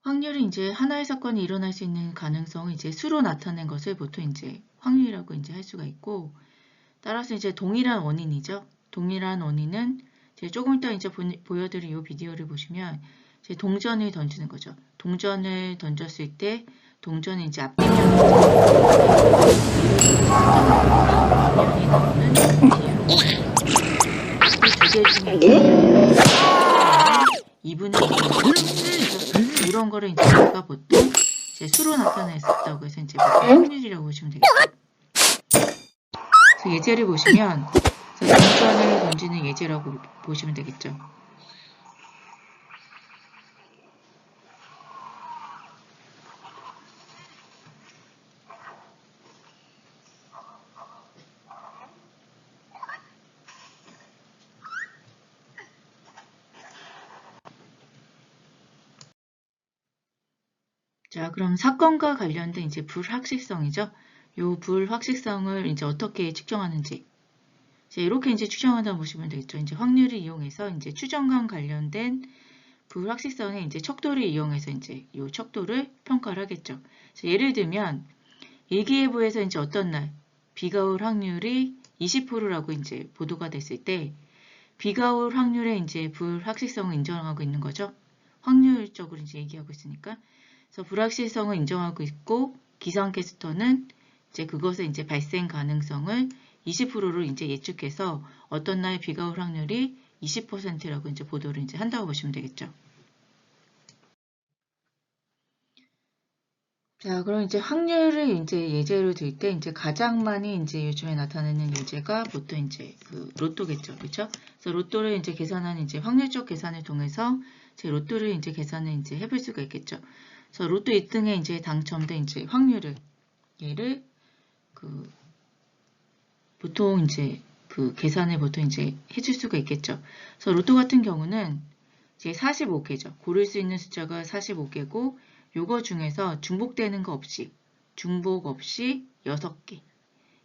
확률이 이제 하나의 사건이 일어날 수 있는 가능성을 이제 수로 나타낸 것을 보통 이제 확률이라고 이제 할 수가 있고, 따라서 이제 동일한 원인이죠. 동일한 원인은 이제 조금 이따 이제 보여드릴 이 비디오를 보시면 이제 동전을 던지는 거죠. 동전을 던졌을 때 동전이 이제 앞뒷면이 나오는 두개 중에 2분의 1 이런 거를 이제 우리가 보통 이제 수로 나타냈었다고 해서 이제 보통 확률이라고 보시면 되겠죠. 그래서 예제를 보시면 동전을 던지는 예제라고 보시면 되겠죠. 자, 그럼 사건과 관련된 이제 불확실성이죠. 요 불확실성을 이제 어떻게 측정하는지. 자, 이렇게 이제 추정하다 보시면 되겠죠. 이제 확률을 이용해서 이제 추정과 관련된 불확실성의 이제 척도를 이용해서 이제 요 척도를 평가를 하겠죠. 자, 예를 들면 일기예보에서 이제 어떤 날 비가 올 확률이 20%라고 이제 보도가 됐을 때 비가 올 확률의 이제 불확실성을 인정하고 있는 거죠. 확률적으로 이제 얘기하고 있으니까. 그래서 불확실성을 인정하고 있고 기상캐스터는 이제 그것의 이제 발생 가능성을 20%로 이제 예측해서 어떤 날 비가 올 확률이 20%라고 이제 보도를 이제 한다고 보시면 되겠죠. 자, 그럼 이제 확률을 이제 예제로 들 때 이제 가장 많이 이제 요즘에 나타나는 예제가 보통 이제 그 로또겠죠. 그렇죠? 그래서 로또를 이제 계산하는 이제 확률적 계산을 통해서 제 로또를 이제 계산을 이제 해볼 수가 있겠죠. 그래서 로또 1등에 이제 당첨된 이제 확률을 얘를 그 보통 이제 그 계산을 보통 이제 해줄 수가 있겠죠. 그래서 로또 같은 경우는 이제 45개죠. 고를 수 있는 숫자가 45개고 요거 중에서 중복되는 거 없이 중복 없이 6개.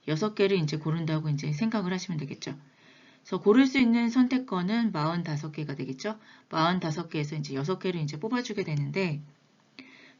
6개를 이제 고른다고 이제 생각을 하시면 되겠죠. 그래서 고를 수 있는 선택권은 45개가 되겠죠. 45개에서 이제 6개를 이제 뽑아주게 되는데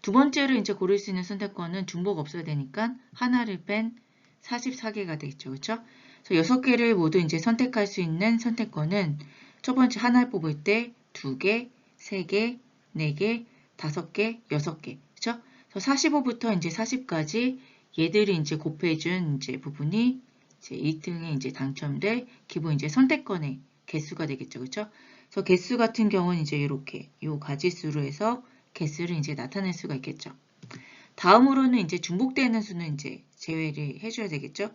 두 번째로 이제 고를 수 있는 선택권은 중복 없어야 되니까 하나를 뺀 44개가 되겠죠. 그렇죠? 그래서 6개를 모두 이제 선택할 수 있는 선택권은 첫 번째 하나를 뽑을 때 2개, 3개, 4개, 5개, 6개. 그렇죠? 그래서 45부터 이제 40까지 얘들이 이제 곱해준 이제 부분이 이제 1등에 이제 당첨될 기본 이제 선택권의 개수가 되겠죠. 그렇죠? 그래서 개수 같은 경우는 이제 이렇게 요 가지수로 해서 개수를 이제 나타낼 수가 있겠죠. 다음으로는 이제 중복되는 수는 이제 제외를 해줘야 되겠죠.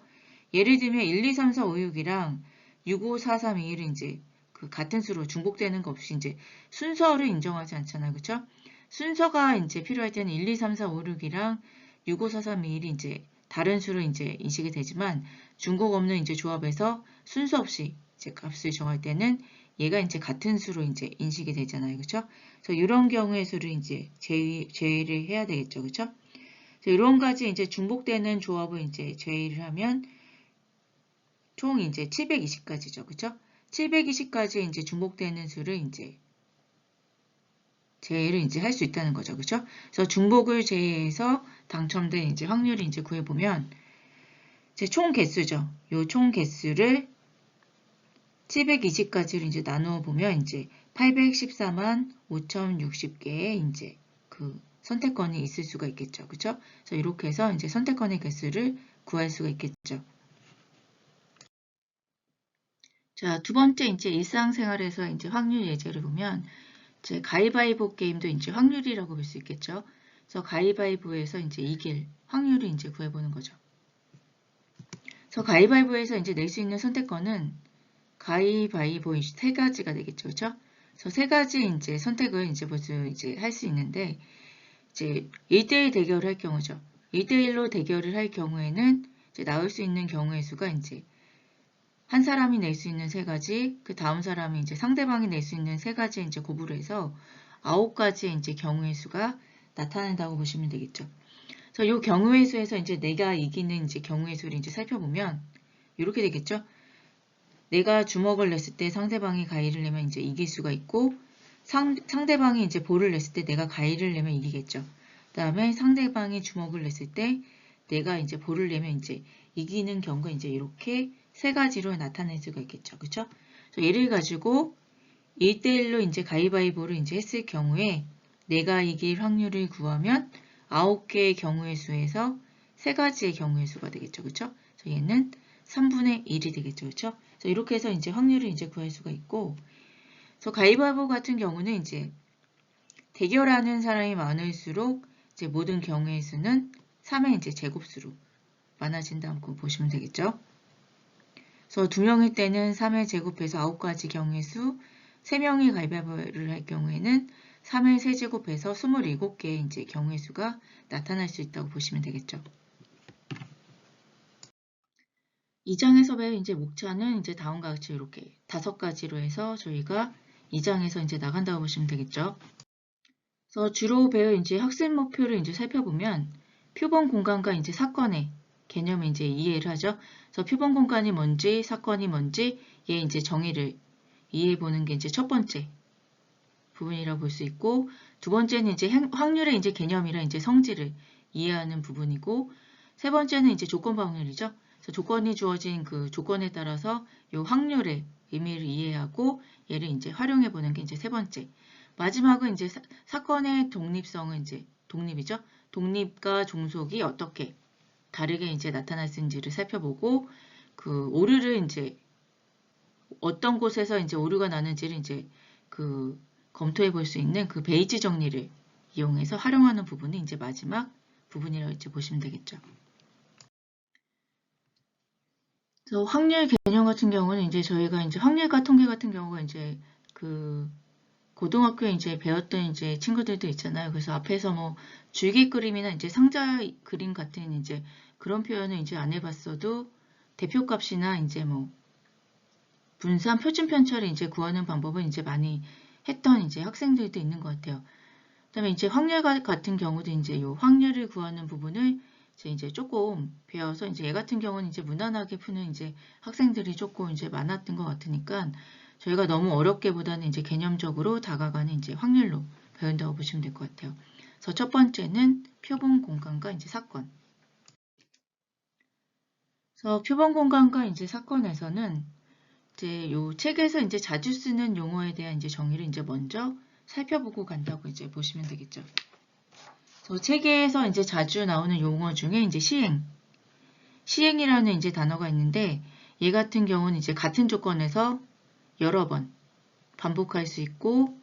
예를 들면 1, 2, 3, 4, 5, 6이랑 6, 5, 4, 3, 2를 이제 그 같은 수로 중복되는 거 없이 이제 순서를 인정하지 않잖아요. 그쵸? 순서가 이제 필요할 때는 1, 2, 3, 4, 5, 6이랑 6, 5, 4, 3, 2, 1이 이제 다른 수로 이제 인식이 되지만 중복 없는 이제 조합에서 순서 없이 이제 값을 정할 때는 얘가 이제 같은 수로 이제 인식이 되잖아요. 그쵸? 그래서 이런 경우의 수를 이제 제외를 해야 되겠죠. 그쵸? 이런 가지 이제 중복되는 조합을 이제 제외를 하면 총 이제 720가지죠. 그쵸? 720가지 이제 중복되는 수를 이제 제외를 이제 할 수 있다는 거죠. 그쵸? 그래서 중복을 제외해서 당첨된 이제 확률을 이제 구해보면 제 총 개수죠. 요 총 개수를 720가지로 이제 나누어 보면 이제 814만 5060개의 이제 그 선택권이 있을 수가 있겠죠. 그쵸? 그래서 이렇게 해서 이제 선택권의 개수를 구할 수가 있겠죠. 자, 두 번째 이제 일상생활에서 이제 확률 예제를 보면 이제 가위바위보 게임도 이제 확률이라고 볼 수 있겠죠. 그래서 가위바위보에서 이제 이길 확률을 이제 구해보는 거죠. 그래서 가위바위보에서 이제 낼 수 있는 선택권은 가위바위보 세 가지가 되겠죠. 그렇죠? 그래서 세 가지 이제 선택을 이제 벌써 이제 할 수 있는데 이제 1대1 대결을 할 경우죠. 1대1로 대결을 할 경우에는 이제 나올 수 있는 경우의 수가 이제 한 사람이 낼 수 있는 세 가지, 그 다음 사람이 이제 상대방이 낼 수 있는 세 가지 이제 곱으로 해서 9가지의 이제 경우의 수가 나타난다고 보시면 되겠죠. 그래서 이 경우의 수에서 이제 내가 이기는 이제 경우의 수를 이제 살펴보면 이렇게 되겠죠. 내가 주먹을 냈을 때 상대방이 가위를 내면 이제 이길 수가 있고 상대방이 이제 볼을 냈을 때 내가 가위를 내면 이기겠죠. 그 다음에 상대방이 주먹을 냈을 때 내가 이제 볼을 내면 이제 이기는 경우가 이제 이렇게 세 가지로 나타낼 수가 있겠죠. 그쵸? 예를 가지고 1대1로 이제 가위바위보를 이제 했을 경우에 내가 이길 확률을 구하면 9개의 경우의 수에서 세 가지의 경우의 수가 되겠죠. 그쵸? 그래서 얘는 3분의 1이 되겠죠. 그쵸? 그래서 이렇게 해서 이제 확률을 이제 구할 수가 있고, 그래서 가위바위보 같은 경우는 이제 대결하는 사람이 많을수록 이제 모든 경우의 수는 3의 이제 제곱수로 많아진다고 보시면 되겠죠. 그래서 2명일 때는 3의 제곱해서 9가지 경우의 수, 3명이 가위바위보를 할 경우에는 3의 세제곱해서 27개의 이제 경우의 수가 나타날 수 있다고 보시면 되겠죠. 2장에서 배운 이제 목차는 이제 다음과 같이 이렇게 5가지로 해서 저희가 2장에서 이제 나간다고 보시면 되겠죠. 그래서 주로 배울 이제 학습 목표를 이제 살펴보면 표본 공간과 이제 사건의 개념을 이제 이해를 하죠. 그래서 표본 공간이 뭔지 사건이 뭔지 얘 이제 정의를 이해해 보는 게 이제 첫 번째 부분이라고 볼 수 있고, 두 번째는 이제 확률의 이제 개념이랑 이제 성질을 이해하는 부분이고, 세 번째는 이제 조건 확률이죠. 그래서 조건이 주어진 그 조건에 따라서 이 확률의 의미를 이해하고 얘를 이제 활용해 보는 게 이제 세 번째. 마지막은 이제 사건의 독립성은 이제 독립이죠. 독립과 종속이 어떻게 다르게 이제 나타날 수 있는지를 살펴보고, 그 오류를 이제 어떤 곳에서 이제 오류가 나는지를 이제 그 검토해 볼 수 있는 그 베이지 정리를 이용해서 활용하는 부분이 이제 마지막 부분이라고 이제 보시면 되겠죠. 그래서 확률 개념 같은 경우는 이제 저희가 이제 확률과 통계 같은 경우가 이제 그 고등학교에 이제 배웠던 이제 친구들도 있잖아요. 그래서 앞에서 뭐 줄기 그림이나 이제 상자 그림 같은 이제 그런 표현을 이제 안 해봤어도 대표값이나 이제 뭐 분산 표준 편차를 이제 구하는 방법을 이제 많이 했던 이제 학생들도 있는 것 같아요. 그다음에 이제 확률 같은 경우도 이제 요 확률을 구하는 부분을 이제 조금 배워서 이제 얘 같은 경우는 이제 무난하게 푸는 이제 학생들이 조금 이제 많았던 것 같으니까 저희가 너무 어렵게보다는 이제 개념적으로 다가가는 이제 확률로 배운다고 보시면 될 것 같아요. 그래서 첫 번째는 표본 공간과 이제 사건. 그래서 표본 공간과 이제 사건에서는 이제 요 책에서 이제 자주 쓰는 용어에 대한 이제 정의를 이제 먼저 살펴보고 간다고 이제 보시면 되겠죠. 그래서 책에서 이제 자주 나오는 용어 중에 이제 시행이라는 이제 단어가 있는데 얘 같은 경우는 이제 같은 조건에서 여러 번 반복할 수 있고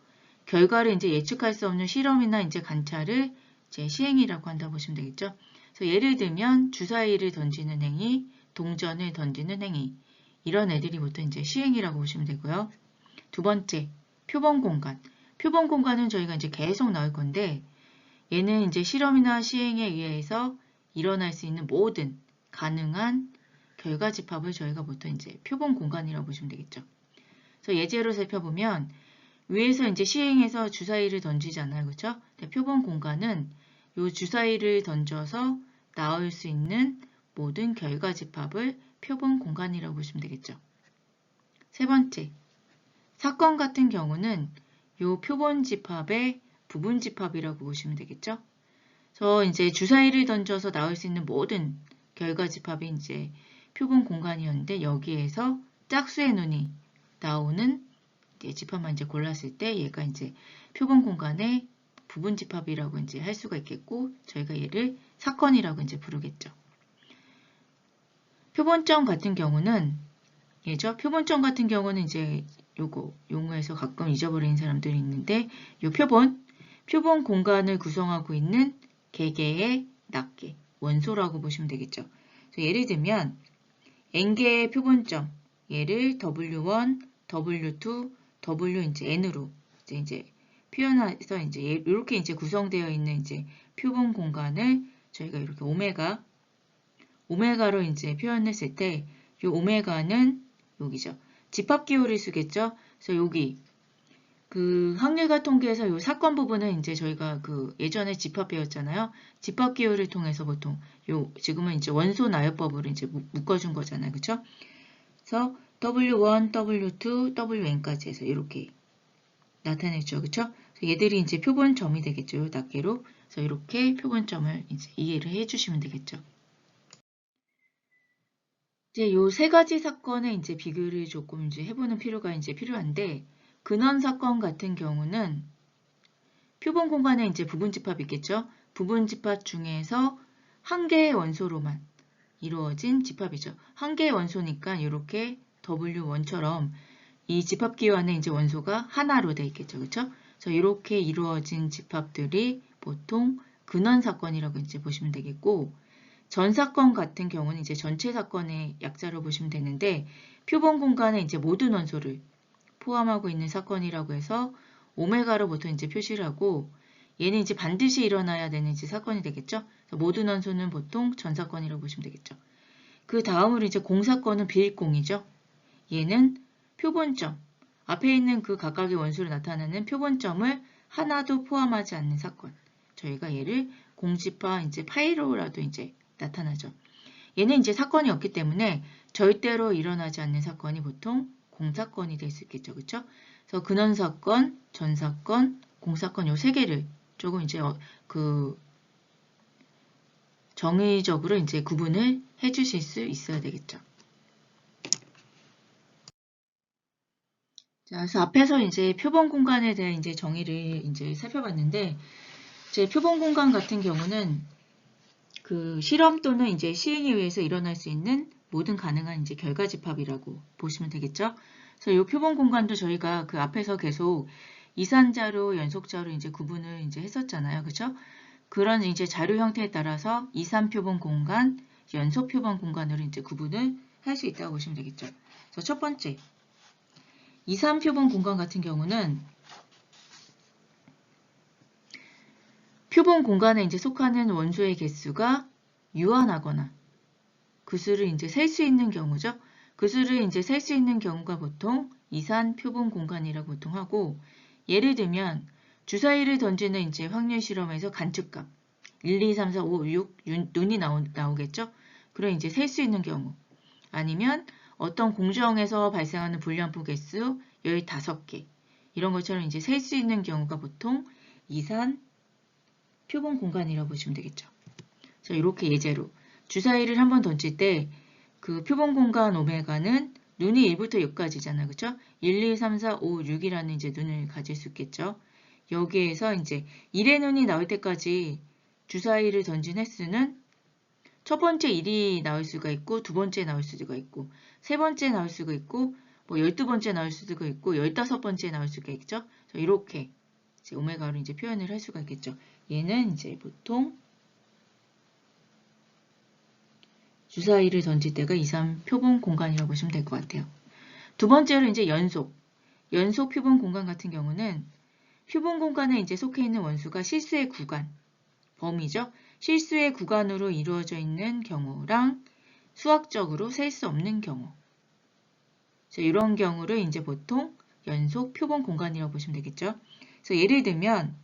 결과를 이제 예측할 수 없는 실험이나 이제 관찰을 이제 시행이라고 한다고 보시면 되겠죠. 그래서 예를 들면 주사위를 던지는 행위, 동전을 던지는 행위 이런 애들이 보통 이제 시행이라고 보시면 되고요. 두 번째, 표본 공간. 표본 공간은 저희가 이제 계속 나올 건데 얘는 이제 실험이나 시행에 의해서 일어날 수 있는 모든 가능한 결과 집합을 저희가 보통 이제 표본 공간이라고 보시면 되겠죠. 그래서 예제로 살펴보면 위에서 이제 시행해서 주사위를 던지잖아요. 그렇죠? 표본 공간은 이 주사위를 던져서 나올 수 있는 모든 결과 집합을 표본 공간이라고 보시면 되겠죠. 세 번째, 사건 같은 경우는 이 표본 집합의 부분 집합이라고 보시면 되겠죠. 그래서 이제 주사위를 던져서 나올 수 있는 모든 결과 집합이 이제 표본 공간이었는데 여기에서 짝수의 눈이 나오는 집합만 이제 골랐을 때 얘가 이제 표본 공간의 부분 집합이라고 이제 할 수가 있겠고 저희가 얘를 사건이라고 이제 부르겠죠. 표본점 같은 경우는 예죠. 표본점 같은 경우는 이제 요거 용어에서 가끔 잊어버리는 사람들이 있는데 요 표본 공간을 구성하고 있는 개개의 낱개 원소라고 보시면 되겠죠. 예를 들면 n개의 표본점 얘를 W1, W2, W 이제 n으로 이제 표현해서 이제 이렇게 이제 구성되어 있는 이제 표본 공간을 저희가 이렇게 오메가로 이제 표현했을 때 이 오메가는 여기죠. 집합 기호를 쓰겠죠. 그래서 여기 그 확률과 통계에서 이 사건 부분은 이제 저희가 그 예전에 집합 배웠잖아요. 집합 기호를 통해서 보통 지금은 이제 원소 나열법으로 이제 묶어준 거잖아요. 그쵸? 그래서 W1, W2, WN까지 해서 이렇게 나타냈죠. 그쵸? 얘들이 이제 표본점이 되겠죠. 요 낱개로. 그래서 이렇게 표본점을 이제 이해를 해주시면 되겠죠. 이제 요 세 가지 사건의 이제 비교를 조금 이제 해보는 필요가 이제 필요한데, 근원 사건 같은 경우는 표본 공간에 이제 부분 집합이 있겠죠. 부분 집합 중에서 한 개의 원소로만 이루어진 집합이죠. 한 개의 원소니까 이렇게 W1처럼 이 집합 기호 안에 이제 원소가 하나로 되어 있겠죠. 그렇죠? 그래서 이렇게 이루어진 집합들이 보통 근원 사건이라고 이제 보시면 되겠고, 전 사건 같은 경우는 이제 전체 사건의 약자로 보시면 되는데 표본 공간에 이제 모든 원소를 포함하고 있는 사건이라고 해서 오메가로 보통 이제 표시를 하고 얘는 이제 반드시 일어나야 되는 이제 사건이 되겠죠. 모든 원소는 보통 전 사건이라고 보시면 되겠죠. 그 다음으로 이제 공사건은 비일공이죠. 얘는 표본점 앞에 있는 그 각각의 원소를 나타내는 표본점을 하나도 포함하지 않는 사건. 저희가 얘를 공집합 이제 파이로라도 이제 나타나죠. 얘는 이제 사건이 없기 때문에 절대로 일어나지 않는 사건이 보통 공사건이 될 수 있겠죠. 그렇죠? 그래서 근원사건, 전사건, 공사건 요 세 개를 조금 이제 그 정의적으로 이제 구분을 해 주실 수 있어야 되겠죠. 자, 그래서 앞에서 이제 표본 공간에 대한 이제 정의를 이제 살펴봤는데, 이제 표본 공간 같은 경우는 그 실험 또는 이제 시행에 의해서 일어날 수 있는 모든 가능한 이제 결과 집합이라고 보시면 되겠죠. 그래서 이 표본 공간도 저희가 그 앞에서 계속 이산자료, 연속자로 이제 구분을 이제 했었잖아요. 그렇죠? 그런 이제 자료 형태에 따라서 이산 표본 공간, 연속 표본 공간으로 이제 구분을 할 수 있다고 보시면 되겠죠. 그래서 첫 번째, 이산 표본 공간 같은 경우는 표본 공간에 이제 속하는 원소의 개수가 유한하거나 그 수를 이제 셀 수 있는 경우죠. 그 수를 이제 셀 수 있는 경우가 보통 이산 표본 공간이라고 보통 하고, 예를 들면 주사위를 던지는 이제 확률 실험에서 관측값 1, 2, 3, 4, 5, 6 눈이 나오겠죠. 그럼 이제 셀 수 있는 경우, 아니면 어떤 공정에서 발생하는 불량품 개수 15개 이런 것처럼 이제 셀 수 있는 경우가 보통 이산 표본 공간이라고 보시면 되겠죠. 자, 이렇게 예제로 주사위를 한번 던질 때 그 표본 공간 오메가는 눈이 1부터 6까지잖아요. 그쵸? 1, 2, 3, 4, 5, 6이라는 이제 눈을 가질 수 있겠죠. 여기에서 이제 1의 눈이 나올 때까지 주사위를 던진 횟수는 첫 번째 1이 나올 수가 있고, 두 번째 나올 수가 있고, 세 번째 나올 수가 있고, 뭐 12번째 나올 수가 있고, 15번째 나올 수가 있죠. 이렇게 이제 오메가로 이제 표현을 할 수가 있겠죠. 얘는 이제 보통 주사위를 던질 때가 이산 표본 공간이라고 보시면 될 것 같아요. 두 번째로 이제 연속. 연속 표본 공간 같은 경우는 표본 공간에 이제 속해 있는 원수가 실수의 구간, 범위죠. 실수의 구간으로 이루어져 있는 경우랑 수학적으로 셀 수 없는 경우. 이런 경우를 이제 보통 연속 표본 공간이라고 보시면 되겠죠. 그래서 예를 들면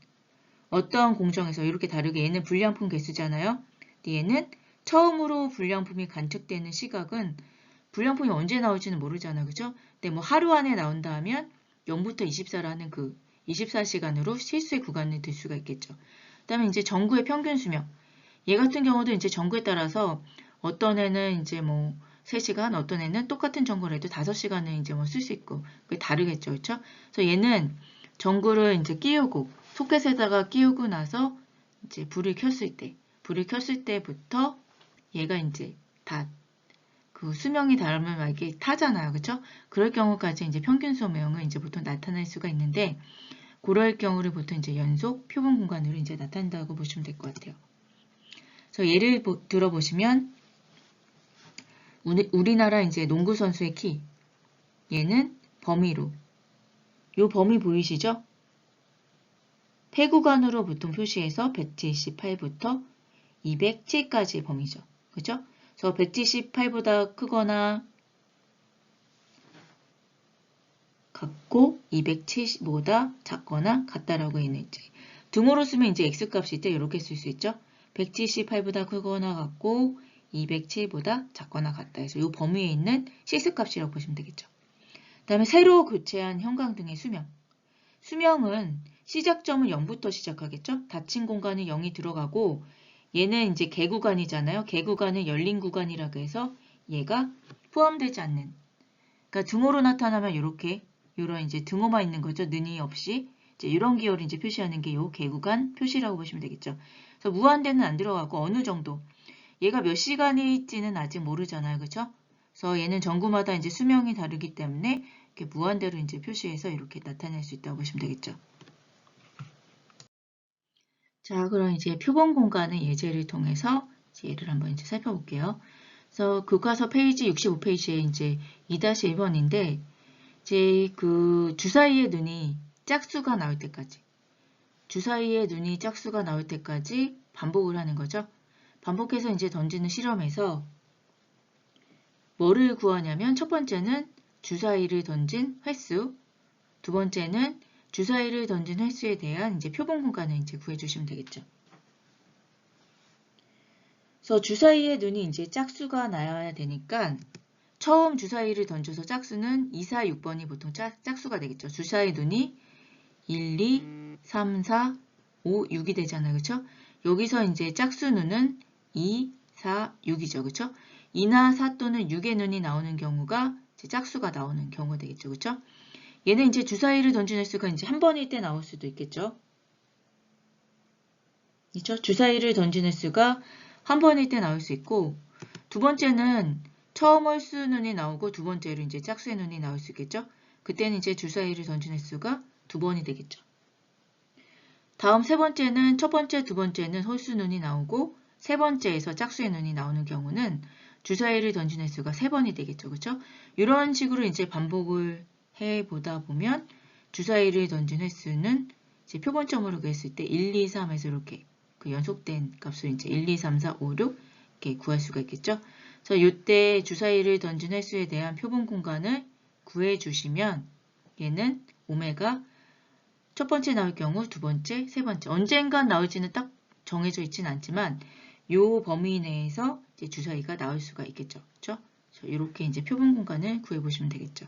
어떤 공정에서 이렇게 다르게 얘는 불량품 개수잖아요. 얘는 처음으로 불량품이 관측되는 시각은 불량품이 언제 나올지는 모르잖아. 그죠? 근데 뭐 하루 안에 나온다 하면 0부터 24라는 그 24시간으로 실수의 구간을 들 수가 있겠죠. 그 다음에 이제 전구의 평균 수명. 얘 같은 경우도 이제 전구에 따라서 어떤 애는 이제 뭐 3시간, 어떤 애는 똑같은 전구를 해도 5시간을 이제 뭐 쓸 수 있고, 그게 다르겠죠. 그렇죠? 그래서 얘는 전구를 이제 끼우고, 소켓에다가 끼우고 나서 이제 불을 켰을 때부터 얘가 이제 다 그 수명이 닳으면 막 이게 타잖아요. 그렇죠? 그럴 경우까지 이제 평균 수명을 이제 보통 나타낼 수가 있는데, 그럴 경우를 보통 이제 연속 표본 공간으로 이제 나타낸다고 보시면 될 것 같아요. 그래서 예를 들어보시면, 우리나라 이제 농구 선수의 키, 얘는 범위로, 요 범위 보이시죠? 폐구간으로 보통 표시해서 178부터 207까지의 범위죠. 그죠? 그래서 178보다 크거나 같고 270보다 작거나 같다라고 얘는 이제 등호로 쓰면 이제 x값일 때 이렇게 쓸 수 있죠. 178보다 크거나 같고 207보다 작거나 같다 해서 이 범위에 있는 실수값이라고 보시면 되겠죠. 그 다음에 새로 교체한 형광 등의 수명. 수명은 시작점은 0부터 시작하겠죠. 닫힌 공간은 0이 들어가고 얘는 이제 개구간이잖아요. 개구간은 열린 구간이라고 해서 얘가 포함되지 않는. 그러니까 등호로 나타나면 이렇게 이런 이제 등호만 있는 거죠. 는이 없이 이제 이런 기호를 이제 표시하는 게 요 개구간 표시라고 보시면 되겠죠. 그래서 무한대는 안 들어가고 어느 정도. 얘가 몇 시간일지는 아직 모르잖아요. 그렇죠? 그래서 얘는 전구마다 이제 수명이 다르기 때문에 이렇게 무한대로 이제 표시해서 이렇게 나타낼 수 있다고 보시면 되겠죠. 자, 그럼 이제 표본 공간의 예제를 통해서 예를 한번 이제 살펴볼게요. 그래서 교과서 페이지 65페이지에 이제 2-1번인데 이제 그 주사위의 눈이 짝수가 나올 때까지 주사위의 눈이 짝수가 나올 때까지 반복을 하는 거죠. 반복해서 이제 던지는 실험에서 뭐를 구하냐면 첫 번째는 주사위를 던진 횟수, 두 번째는 주사위를 던진 횟수에 대한 이제 표본 공간을 이제 구해주시면 되겠죠. 그래서 주사위의 눈이 이제 짝수가 나야 되니까 처음 주사위를 던져서 짝수는 2, 4, 6번이 보통 짝수가 되겠죠. 주사위 눈이 1, 2, 3, 4, 5, 6이 되잖아요. 그렇죠? 여기서 이제 짝수 눈은 2, 4, 6이죠. 그렇죠? 2나 4 또는 6의 눈이 나오는 경우가 이제 짝수가 나오는 경우가 되겠죠. 그렇죠? 얘는 이제 주사위를 던진 횟수가 이제 한 번일 때 나올 수도 있겠죠. 그렇죠? 주사위를 던진 횟수가 한 번일 때 나올 수 있고 두 번째는 처음 홀수 눈이 나오고 두 번째로 이제 짝수의 눈이 나올 수 있겠죠. 그때는 이제 주사위를 던진 횟수가 두 번이 되겠죠. 다음 세 번째는 첫 번째, 두 번째는 홀수 눈이 나오고 세 번째에서 짝수의 눈이 나오는 경우는 주사위를 던진 횟수가 세 번이 되겠죠. 그렇죠? 이런 식으로 이제 반복을 해보다 보면 주사위를 던진 횟수는 이제 표본점으로 구했을 때 1, 2, 3에서 이렇게 그 연속된 값을 이제 1, 2, 3, 4, 5, 6 이렇게 구할 수가 있겠죠. 그래서 이때 주사위를 던진 횟수에 대한 표본 공간을 구해주시면 얘는 오메가 첫 번째 나올 경우 두 번째, 세 번째 언젠간 나올지는 딱 정해져 있지는 않지만 이 범위 내에서 이제 주사위가 나올 수가 있겠죠. 그렇죠? 이렇게 이제 표본 공간을 구해보시면 되겠죠.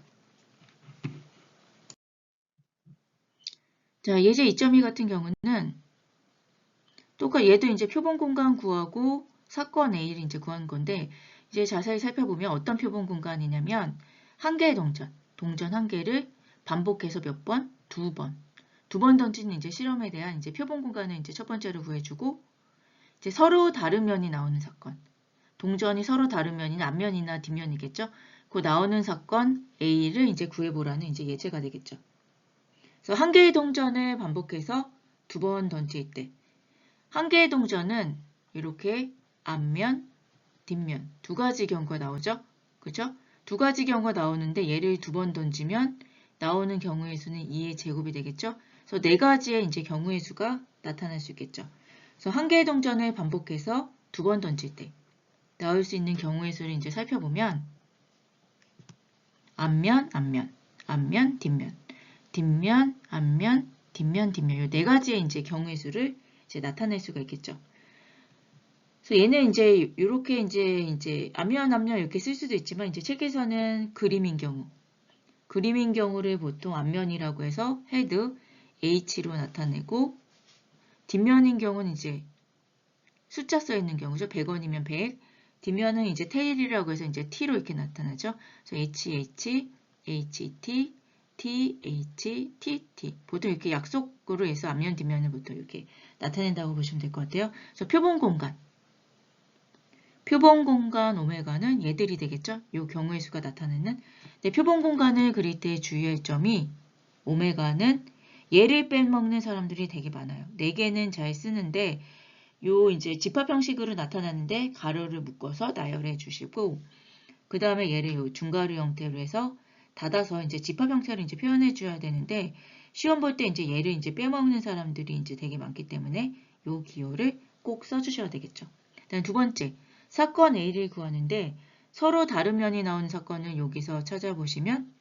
자, 예제 2.2 같은 경우는 똑같이 얘도 이제 표본 공간 구하고 사건 A를 이제 구한 건데 이제 자세히 살펴보면 어떤 표본 공간이냐면 한 개의 동전 한 개를 반복해서 몇 번? 두 번 던지는 이제 실험에 대한 이제 표본 공간을 이제 첫 번째로 구해주고 이제 서로 다른 면이 나오는 사건. 동전이 서로 다른 면이 앞면이나 뒷면이겠죠. 그 나오는 사건 A를 이제 구해보라는 이제 예제가 되겠죠. 그래서 한 개의 동전을 반복해서 두 번 던질 때 한 개의 동전은 이렇게 앞면, 뒷면 두 가지 경우가 나오죠. 그죠? 두 가지 경우가 나오는데 얘를 두 번 던지면 나오는 경우의 수는 2의 제곱이 되겠죠. 그래서 네 가지의 이제 경우의 수가 나타날 수 있겠죠. 그래서 한 개의 동전을 반복해서 두 번 던질 때 나올 수 있는 경우의 수를 이제 살펴보면 앞면, 앞면, 앞면, 뒷면, 뒷면, 앞면, 뒷면, 뒷면 이 네 가지의 이제 경우의 수를 이제 나타낼 수가 있겠죠. 그래서 얘는 이제 이렇게 이제 앞면, 앞면 이렇게 쓸 수도 있지만 이제 책에서는 그림인 경우를 보통 앞면이라고 해서 헤드 H로 나타내고 뒷면인 경우는 이제 숫자 써 있는 경우죠. 100원이면 100. 뒷면은 이제 테일이라고 해서 이제 T로 이렇게 나타나죠. 그래서 HH, HT, TH, TT. 보통 이렇게 약속으로 해서 앞면, 뒷면을 보통 이렇게 나타낸다고 보시면 될 것 같아요. 그래서 표본 공간 오메가는 얘들이 되겠죠. 이 경우의 수가 나타내는. 근데 표본 공간을 그릴 때 주의할 점이 오메가는 얘를 빼먹는 사람들이 되게 많아요. 4개는 잘 쓰는데 요 이제 집합 형식으로 나타나는데 가로를 묶어서 나열해 주시고 그 다음에 얘를 요 중가로 형태로 해서 닫아서 이제 집합 형태로 이제 표현해 줘야 되는데 시험 볼 때 이제 얘를 이제 빼먹는 사람들이 이제 되게 많기 때문에 요 기호를 꼭 써주셔야 되겠죠. 그다음 두 번째 사건 A를 구하는데 서로 다른 면이 나오는 사건을 여기서 찾아보시면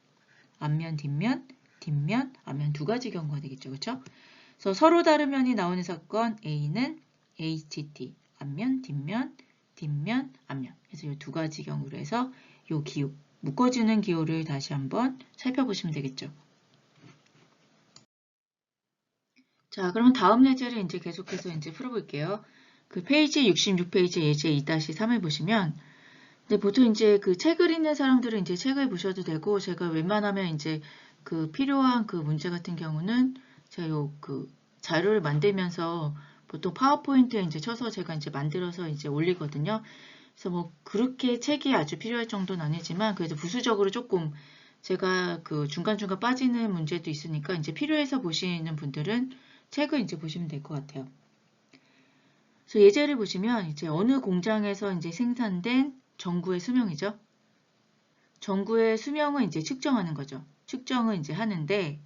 앞면, 뒷면, 뒷면, 앞면 두 가지 경우가 되겠죠. 그렇죠? 그래서 서로 다른 면이 나오는 사건 A는 HT, 앞면, 뒷면, 뒷면, 앞면. 그래서 이 두 가지 경우로 해서 이 기호, 묶어주는 기호를 다시 한번 살펴보시면 되겠죠. 자, 그러면 다음 예제를 이제 계속해서 이제 풀어볼게요. 그 페이지 66페이지 예제 2-3을 보시면 근데 보통 이제 그 책을 읽는 사람들은 이제 책을 보셔도 되고 제가 웬만하면 이제 그 필요한 그 문제 같은 경우는 제가 요 그 자료를 만들면서 보통 파워포인트에 이제 쳐서 제가 이제 만들어서 이제 올리거든요. 그래서 뭐 그렇게 책이 아주 필요할 정도는 아니지만 그래도 부수적으로 조금 제가 그 중간중간 빠지는 문제도 있으니까 이제 필요해서 보시는 분들은 책을 이제 보시면 될 것 같아요. 그래서 예제를 보시면 이제 어느 공장에서 이제 생산된 전구의 수명이죠. 전구의 수명을 이제 측정하는 거죠. 측정을 이제 하는데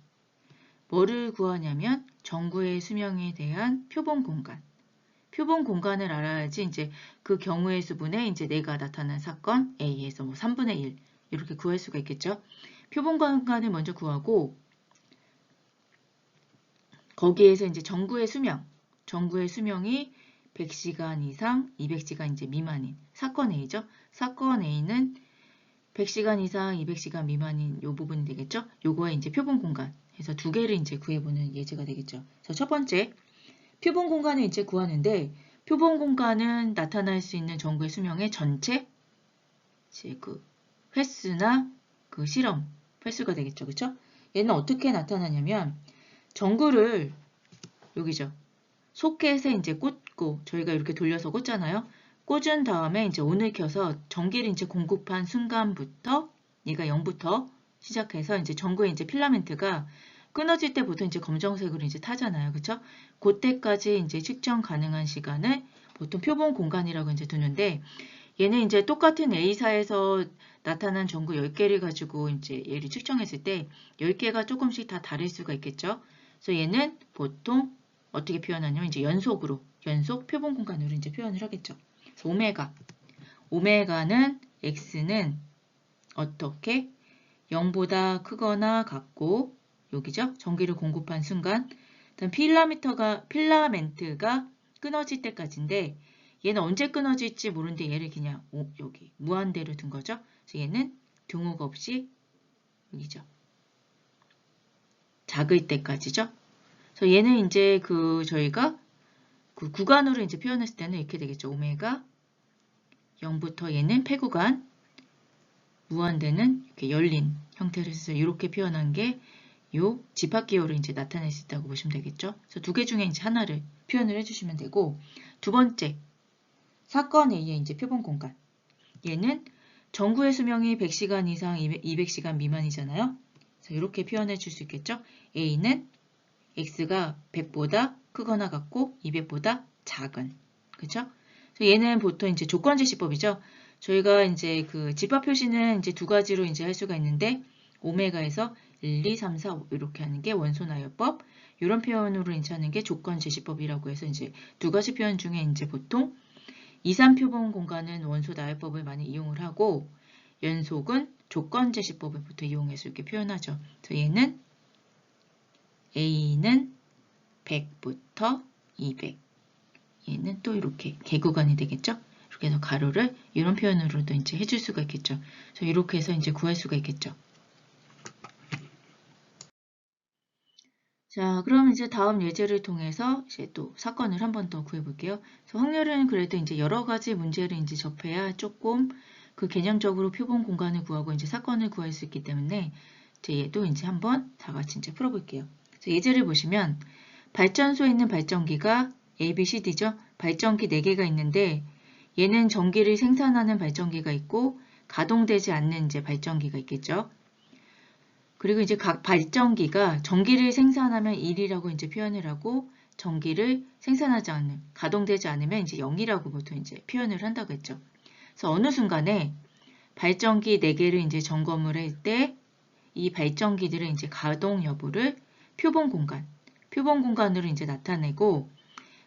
뭐를 구하냐면 전구의 수명에 대한 표본 공간. 표본 공간을 알아야지 이제 그 경우의 수분에 이제 내가 나타난 사건 A에서 뭐 3분의 1 이렇게 구할 수가 있겠죠. 표본 공간을 먼저 구하고 거기에서 이제 전구의 수명이 100시간 이상, 200시간 이제 미만인 사건 A죠. 사건 A는 100시간 이상, 200시간 미만인 요 부분이 되겠죠. 요거에 이제 표본 공간 해서 두 개를 이제 구해보는 예제가 되겠죠. 그래서 첫 번째, 표본 공간을 이제 구하는데 표본 공간은 나타날 수 있는 전구의 수명의 전체 이제 그 횟수나 그 실험 횟수가 되겠죠. 그렇죠? 얘는 어떻게 나타나냐면 전구를 여기죠. 소켓에 이제 꽂고 저희가 이렇게 돌려서 꽂잖아요. 꽂은 다음에 이제 온을 켜서 전기를 이제 공급한 순간부터 얘가 0부터 시작해서 이제 전구의 이제 필라멘트가 끊어질 때 보통 이제 검정색으로 이제 타잖아요. 그쵸? 그때까지 이제 측정 가능한 시간을 보통 표본 공간이라고 이제 두는데 얘는 이제 똑같은 A사에서 나타난 전구 10개를 가지고 이제 얘를 측정했을 때 10개가 조금씩 다 다를 수가 있겠죠. 그래서 얘는 보통 어떻게 표현하냐면 이제 연속 표본 공간으로 이제 표현을 하겠죠. 그래서 오메가는 x는 어떻게 0보다 크거나 같고 여기죠. 전기를 공급한 순간 일단 필라멘트가 끊어질 때까지인데 얘는 언제 끊어질지 모르는데 얘를 그냥 여기 무한대로 둔 거죠. 그래서 얘는 등호가 없이 여기죠. 작을 때까지죠. 그래서 얘는 이제 그 저희가 그 구간으로 이제 표현했을 때는 이렇게 되겠죠. 오메가 0부터 얘는 폐구간, 무한대는 이렇게 열린 형태로 해서 이렇게 표현한 게 요 집합기호를 이제 나타낼 수 있다고 보시면 되겠죠. 그래서 두 개 중에 이제 하나를 표현을 해주시면 되고 두 번째 사건 A의 이제 표본 공간. 얘는 전구의 수명이 100시간 이상 200시간 미만이잖아요. 그래서 이렇게 표현해 줄 수 있겠죠. A는 X가 100보다 크거나 같고 200보다 작은. 그렇죠? 얘는 보통 이제 조건제시법이죠. 저희가 이제 그 집합 표시는 이제 두 가지로 이제 할 수가 있는데 오메가에서 1, 2, 3, 4, 5 이렇게 하는 게 원소 나열법. 이런 표현으로 이제 하는 게 조건 제시법이라고 해서 이제 두 가지 표현 중에 이제 보통 2, 3 표본 공간은 원소 나열법을 많이 이용을 하고 연속은 조건 제시법을 보통 이용해서 이렇게 표현하죠. 그래서 얘는 A는 100부터 200. 얘는 또 이렇게 개구간이 되겠죠. 이렇게 해서 가로를 이런 표현으로도 이제 해줄 수가 있겠죠. 그래서 이렇게 해서 이제 구할 수가 있겠죠. 자, 그럼 이제 다음 예제를 통해서 이제 또 사건을 한 번 더 구해볼게요. 그래서 확률은 그래도 이제 여러 가지 문제를 이제 접해야 조금 그 개념적으로 표본 공간을 구하고 이제 사건을 구할 수 있기 때문에 이제 얘도 이제 한번 다 같이 이제 풀어볼게요. 그래서 예제를 보시면 발전소에 있는 발전기가 A, B, C, D죠. 발전기 4개가 있는데 얘는 전기를 생산하는 발전기가 있고 가동되지 않는 이제 발전기가 있겠죠. 그리고 이제 각 발전기가 전기를 생산하면 1이라고 이제 표현을 하고 전기를 생산하지 않는, 가동되지 않으면 이제 0이라고 보통 이제 표현을 한다고 했죠. 그래서 어느 순간에 발전기 4개를 이제 점검을 할 때 이 발전기들의 이제 가동 여부를 표본 공간으로 이제 나타내고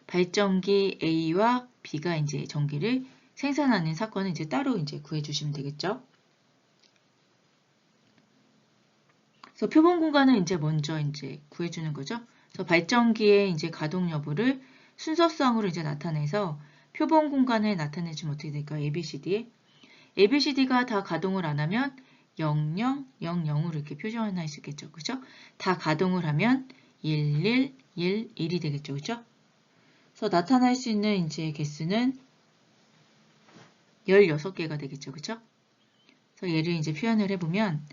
발전기 A와 B가 이제 전기를 생산하는 사건을 이제 따로 이제 구해 주시면 되겠죠. 그래서 표본 공간을 이제 먼저 이제 구해주는 거죠. 그래서 발전기의 이제 가동 여부를 순서상으로 이제 나타내서 표본 공간을 나타내주면 어떻게 될까요? ABCD에. ABCD가 다 가동을 안 하면 00, 00으로 이렇게 표현할 수 있겠죠. 그죠? 다 가동을 하면 11, 1, 1이 되겠죠. 그죠? 그래서 나타날 수 있는 이제 개수는 16개가 되겠죠. 그죠? 그래서 얘를 이제 표현을 해보면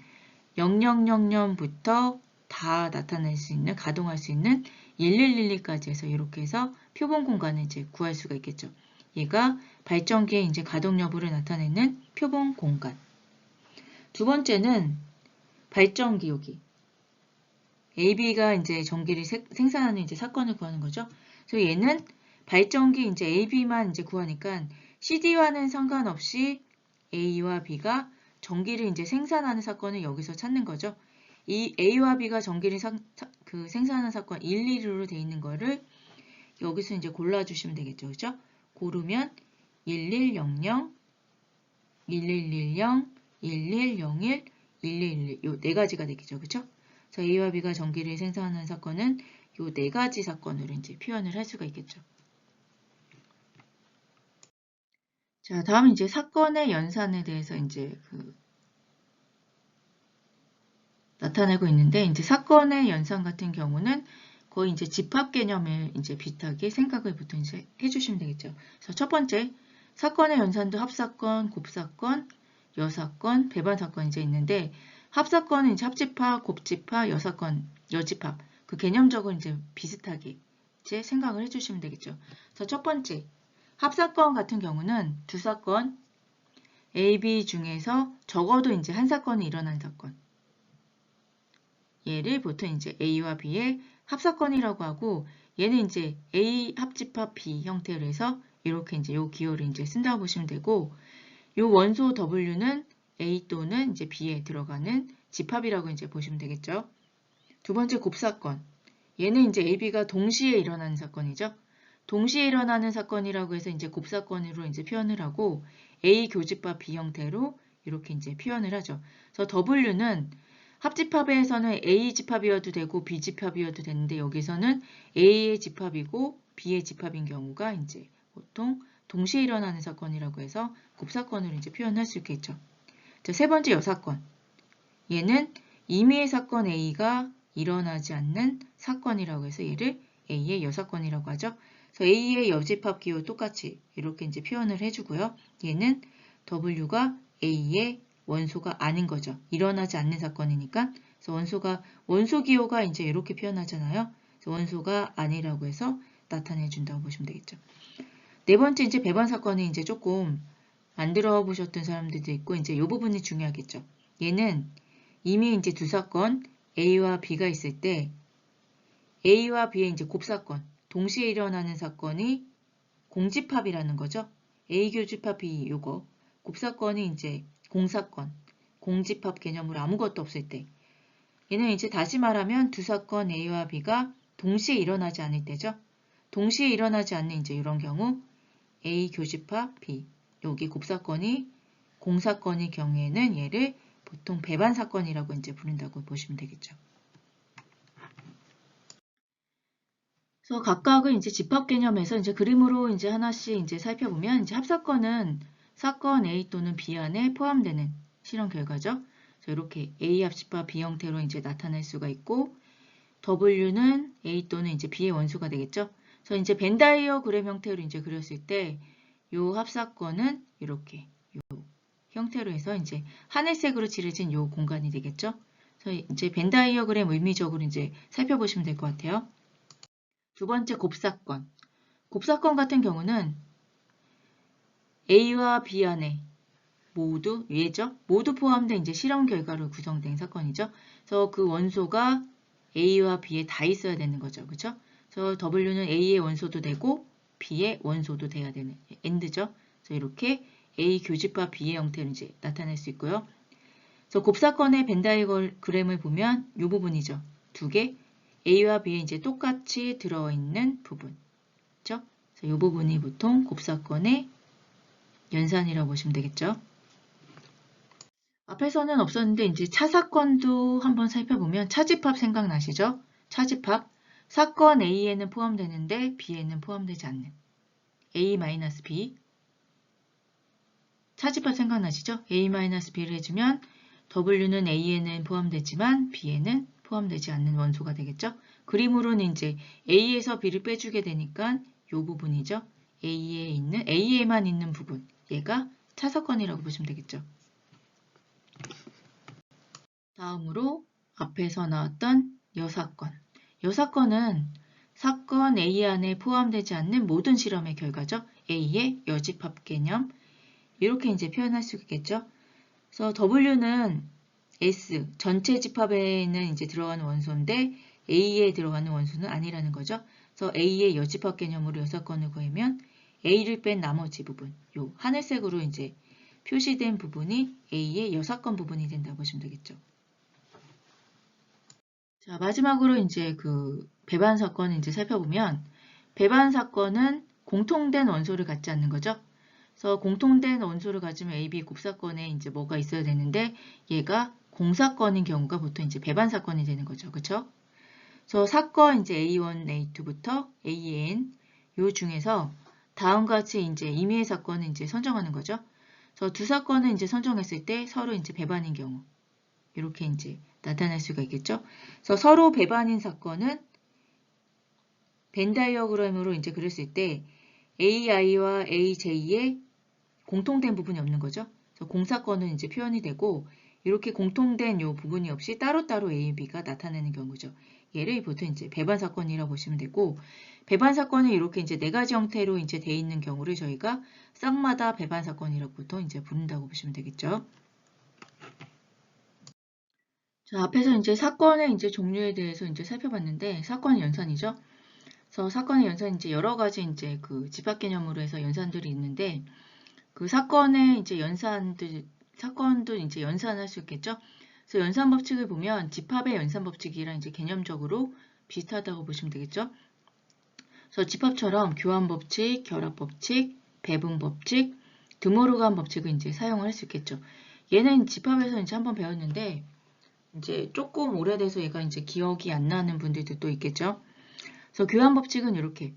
0000부터 다 나타낼 수 있는, 가동할 수 있는 1112까지 해서 이렇게 해서 표본 공간을 이제 구할 수가 있겠죠. 얘가 발전기의 이제 가동 여부를 나타내는 표본 공간. 두 번째는 발전기 여기. AB가 이제 전기를 생산하는 이제 사건을 구하는 거죠. 그래서 얘는 발전기 이제 AB만 이제 구하니까 CD와는 상관없이 A와 B가 전기를 이제 생산하는 사건을 여기서 찾는 거죠. 이 A와 B가 전기를 생산하는 사건 1, 2로 되어 있는 거를 여기서 이제 골라주시면 되겠죠. 그죠? 고르면 1100, 1110, 1101, 1111 요 네 가지가 되겠죠. 그죠? 그래서 A와 B가 전기를 생산하는 사건은 요 네 가지 사건으로 이제 표현을 할 수가 있겠죠. 자, 다음 이제 사건의 연산에 대해서 이제 나타내고 있는데, 이제 사건의 연산 같은 경우는 거의 이제 집합 개념을 이제 비슷하게 생각을 보통 이제 해주시면 되겠죠. 그래서 첫 번째, 사건의 연산도 합사건, 곱사건, 여사건, 배반사건 이제 있는데, 합사건은 이제 합집합, 곱집합, 여사건, 여집합. 그 개념적으로 이제 비슷하게 이제 생각을 해주시면 되겠죠. 그래서 첫 번째, 합사건 같은 경우는 두 사건, A, B 중에서 적어도 이제 한 사건이 일어난 사건. 얘를 보통 이제 A와 B의 합사건이라고 하고, 얘는 이제 A 합집합 B 형태로 해서 이렇게 이제 요 기호를 이제 쓴다고 보시면 되고, 요 원소 W는 A 또는 이제 B에 들어가는 집합이라고 이제 보시면 되겠죠. 두 번째 곱사건. 얘는 이제 A, B가 동시에 일어나는 사건이죠. 동시에 일어나는 사건이라고 해서 이제 곱사건으로 이제 표현을 하고, A 교집합 B 형태로 이렇게 이제 표현을 하죠. 그래서 W는 합집합에서는 A 집합이어도 되고 B 집합이어도 되는데 여기서는 A의 집합이고 B의 집합인 경우가 이제 보통 동시에 일어나는 사건이라고 해서 곱사건으로 이제 표현할 수 있겠죠. 자, 세 번째 여사건. 얘는 임의의 사건 A가 일어나지 않는 사건이라고 해서 얘를 A의 여사건이라고 하죠. 그래서 A의 여집합 기호 똑같이 이렇게 이제 표현을 해주고요. 얘는 W가 A의 원소가 아닌 거죠. 일어나지 않는 사건이니까. 그래서 원소 기호가 이제 이렇게 표현하잖아요. 그래서 원소가 아니라고 해서 나타내 준다고 보시면 되겠죠. 네 번째 이제 배반 사건이 이제 조금 만들어 보셨던 사람들도 있고 이제 이 부분이 중요하겠죠. 얘는 이미 이제 두 사건 A와 B가 있을 때 A와 B의 이제 곱사건 동시에 일어나는 사건이 공집합이라는 거죠. A 교집합 B 요거 곱사건이 이제 공사건 공집합 개념으로 아무것도 없을 때 얘는 이제 다시 말하면 두 사건 A와 B가 동시에 일어나지 않을 때죠. 동시에 일어나지 않는 이제 이런 경우 A 교집합 B. 여기 곱사건이 공사건의 경우에는 얘를 보통 배반 사건이라고 이제 부른다고 보시면 되겠죠. 그래서 각각을 이제 집합 개념에서 이제 그림으로 이제 하나씩 이제 살펴보면 이제 합사건은 사건 A 또는 B 안에 포함되는 실험 결과죠. 그래서 이렇게 A 합집합 B 형태로 이제 나타낼 수가 있고 W는 A 또는 이제 B의 원소가 되겠죠. 그래서 이제 벤 다이어그램 형태로 이제 그렸을 때 이 합사건은 이렇게 요 형태로 해서 이제 하늘색으로 칠해진 이 공간이 되겠죠. 그래서 이제 벤 다이어그램 의미적으로 이제 살펴보시면 될 것 같아요. 두 번째 곱사건. 곱사건 같은 경우는 A와 B 안에 모두 얘죠. 모두 포함된 이제 실험 결과로 구성된 사건이죠. 그래서 그 원소가 A와 B에 다 있어야 되는 거죠. 그렇죠? 그래서 W는 A의 원소도 되고 B의 원소도 돼야 되는 AND죠. 그래서 이렇게 A 교집합 B의 형태로 이제 나타낼 수 있고요. 그래서 곱사건의 벤 다이어그램을 보면 이 부분이죠. 두 개. A와 B에 이제 똑같이 들어있는 부분. 그렇죠? 그래서 이 부분이 보통 곱사건의 연산이라고 보시면 되겠죠. 앞에서는 없었는데 이제 차사건도 한번 살펴보면 차집합 생각나시죠? 차집합. 사건 A에는 포함되는데 B에는 포함되지 않는 A-B. 차집합 생각나시죠? A-B를 해주면 W는 A에는 포함되지만 B에는 포함되지 않는 원소가 되겠죠? 그림으로는 이제 A에서 B를 빼주게 되니까 이 부분이죠. A에만 있는 부분. 얘가 차사건이라고 보시면 되겠죠. 다음으로 앞에서 나왔던 여사건. 여사건은 사건 A 안에 포함되지 않는 모든 실험의 결과죠. A의 여집합 개념. 이렇게 이제 표현할 수 있겠죠. 그래서 W는 S, 전체 집합에는 이제 들어가는 원소인데 A에 들어가는 원소는 아니라는 거죠. 그래서 A의 여집합 개념으로 여사건을 구하면 A를 뺀 나머지 부분, 요 하늘색으로 이제 표시된 부분이 A의 여사건 부분이 된다고 보시면 되겠죠. 자, 마지막으로 이제 그 배반 사건을 이제 살펴보면 배반 사건은 공통된 원소를 갖지 않는 거죠. 그래서 공통된 원소를 가지면 AB 곱사건에 이제 뭐가 있어야 되는데 얘가 공사건인 경우가 보통 이제 배반 사건이 되는 거죠. 그렇죠? 그래서 사건 이제 A1, A2부터 AN 요 중에서 다음과 같이 이제 임의의 사건을 이제 선정하는 거죠. 그래서 두 사건을 이제 선정했을 때 서로 이제 배반인 경우 이렇게 이제 나타날 수가 있겠죠. 그래서 서로 배반인 사건은 벤 다이어그램으로 이제 그렸을 때 AI와 AJ의 공통된 부분이 없는 거죠. 그래서 공사건은 이제 표현이 되고 이렇게 공통된 요 부분이 없이 따로따로 A, B가 나타내는 경우죠. 얘를 보통 이제 배반 사건이라고 보시면 되고 배반 사건은 이렇게 이제 네 가지 형태로 이제 돼 있는 경우를 저희가 쌍마다 배반 사건이라고 보통 이제 부른다고 보시면 되겠죠. 자, 앞에서 이제 사건의 이제 종류에 대해서 이제 살펴봤는데 사건의 연산이죠. 그래서 사건의 연산 이제 여러 가지 이제 그 집합 개념으로 해서 연산들이 있는데 그 사건의 이제 사건도 이제 연산할 수 있겠죠. 그래서 연산 법칙을 보면 집합의 연산 법칙이랑 이제 개념적으로 비슷하다고 보시면 되겠죠. 그래서 집합처럼 교환 법칙, 결합 법칙, 배분 법칙, 드모르간 법칙을 이제 사용을 할 수 있겠죠. 얘는 집합에서 이제 한번 배웠는데 이제 조금 오래돼서 얘가 이제 기억이 안 나는 분들도 또 있겠죠. 그래서 교환 법칙은 이렇게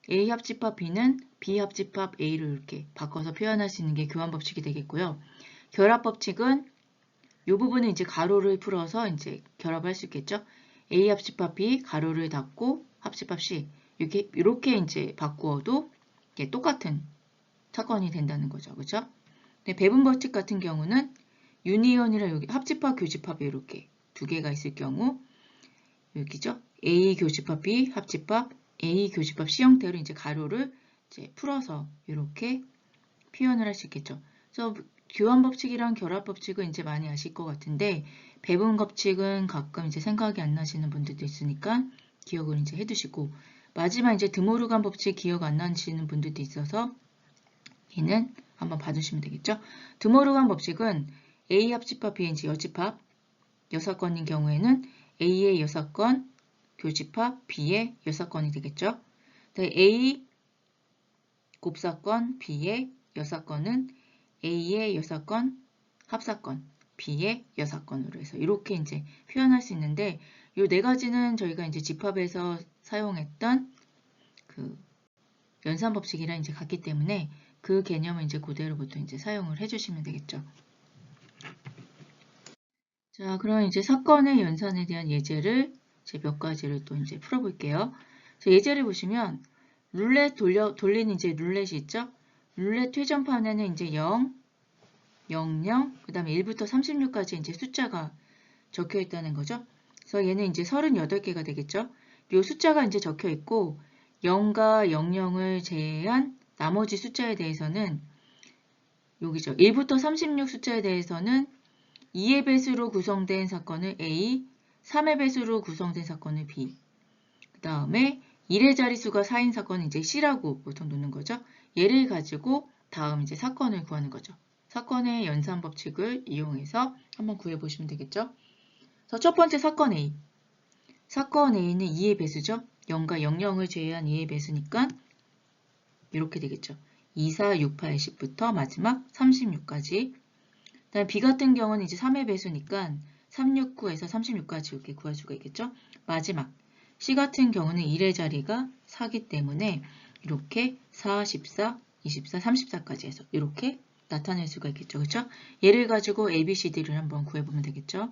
A 합집합 B는 B 합집합 A를 이렇게 바꿔서 표현할 수 있는 게 교환 법칙이 되겠고요. 결합 법칙은 이 부분은 이제 가로를 풀어서 이제 결합할 수 있겠죠. A 합집합 B 가로를 닫고 합집합 C 이렇게 이제 바꾸어도 똑같은 사건이 된다는 거죠. 그렇죠? 근데 배분 법칙 같은 경우는 유니온이랑 여기 합집합, 교집합이 이렇게 두 개가 있을 경우 여기죠. A 교집합 B 합집합 A 교집합 C 형태로 이제 가로를 이제 풀어서 이렇게 표현을 할 수 있겠죠. 그래서 교환 법칙이랑 결합 법칙은 이제 많이 아실 것 같은데 배분 법칙은 가끔 이제 생각이 안 나시는 분들도 있으니까 기억을 이제 해두시고 마지막 이제 드모르간 법칙 기억 안 나시는 분들도 있어서 얘는 한번 봐주시면 되겠죠. 드모르간 법칙은 A 합집합 B 이제 여집합 여사건인 경우에는 A의 6건 교집합 B의 6건이 되겠죠. A 곱사건 B의 6건은 A의 6건 합사건 B의 6건으로 해서 이렇게 이제 표현할 수 있는데 이 네 가지는 저희가 이제 집합에서 사용했던 그 연산 법칙이랑 이제 같기 때문에 그 개념을 이제 그대로부터 이제 사용을 해주시면 되겠죠. 자, 그럼 이제 사건의 연산에 대한 예제를 제 몇 가지를 또 이제 풀어볼게요. 예제를 보시면 룰렛 돌리는 이제 룰렛이 있죠. 룰렛 회전판에는 이제 0, 00, 그 다음에 1부터 36까지 이제 숫자가 적혀 있다는 거죠. 그래서 얘는 이제 38개가 되겠죠. 이 숫자가 이제 적혀 있고 0과 00을 제외한 나머지 숫자에 대해서는 여기죠. 1부터 36 숫자에 대해서는 2의 배수로 구성된 사건을 A, 3의 배수로 구성된 사건을 B, 그 다음에 1의 자릿수가 4인 사건은 이제 C라고 보통 놓는 거죠. 얘를 가지고 다음 이제 사건을 구하는 거죠. 사건의 연산 법칙을 이용해서 한번 구해보시면 되겠죠. 그래서 첫 번째 사건 A. 사건 A는 2의 배수죠. 0과 00을 제외한 2의 배수니까 이렇게 되겠죠. 2, 4, 6, 8, 10부터 마지막 36까지. 그다음에 B 같은 경우는 이제 3의 배수니까 3, 6, 9에서 36까지 이렇게 구할 수가 있겠죠. 마지막 C 같은 경우는 1의 자리가 4기 때문에 이렇게 4, 14, 24, 34까지 해서 이렇게 나타낼 수가 있겠죠. 그렇죠? 얘를 가지고 A, B, C, D를 한번 구해보면 되겠죠.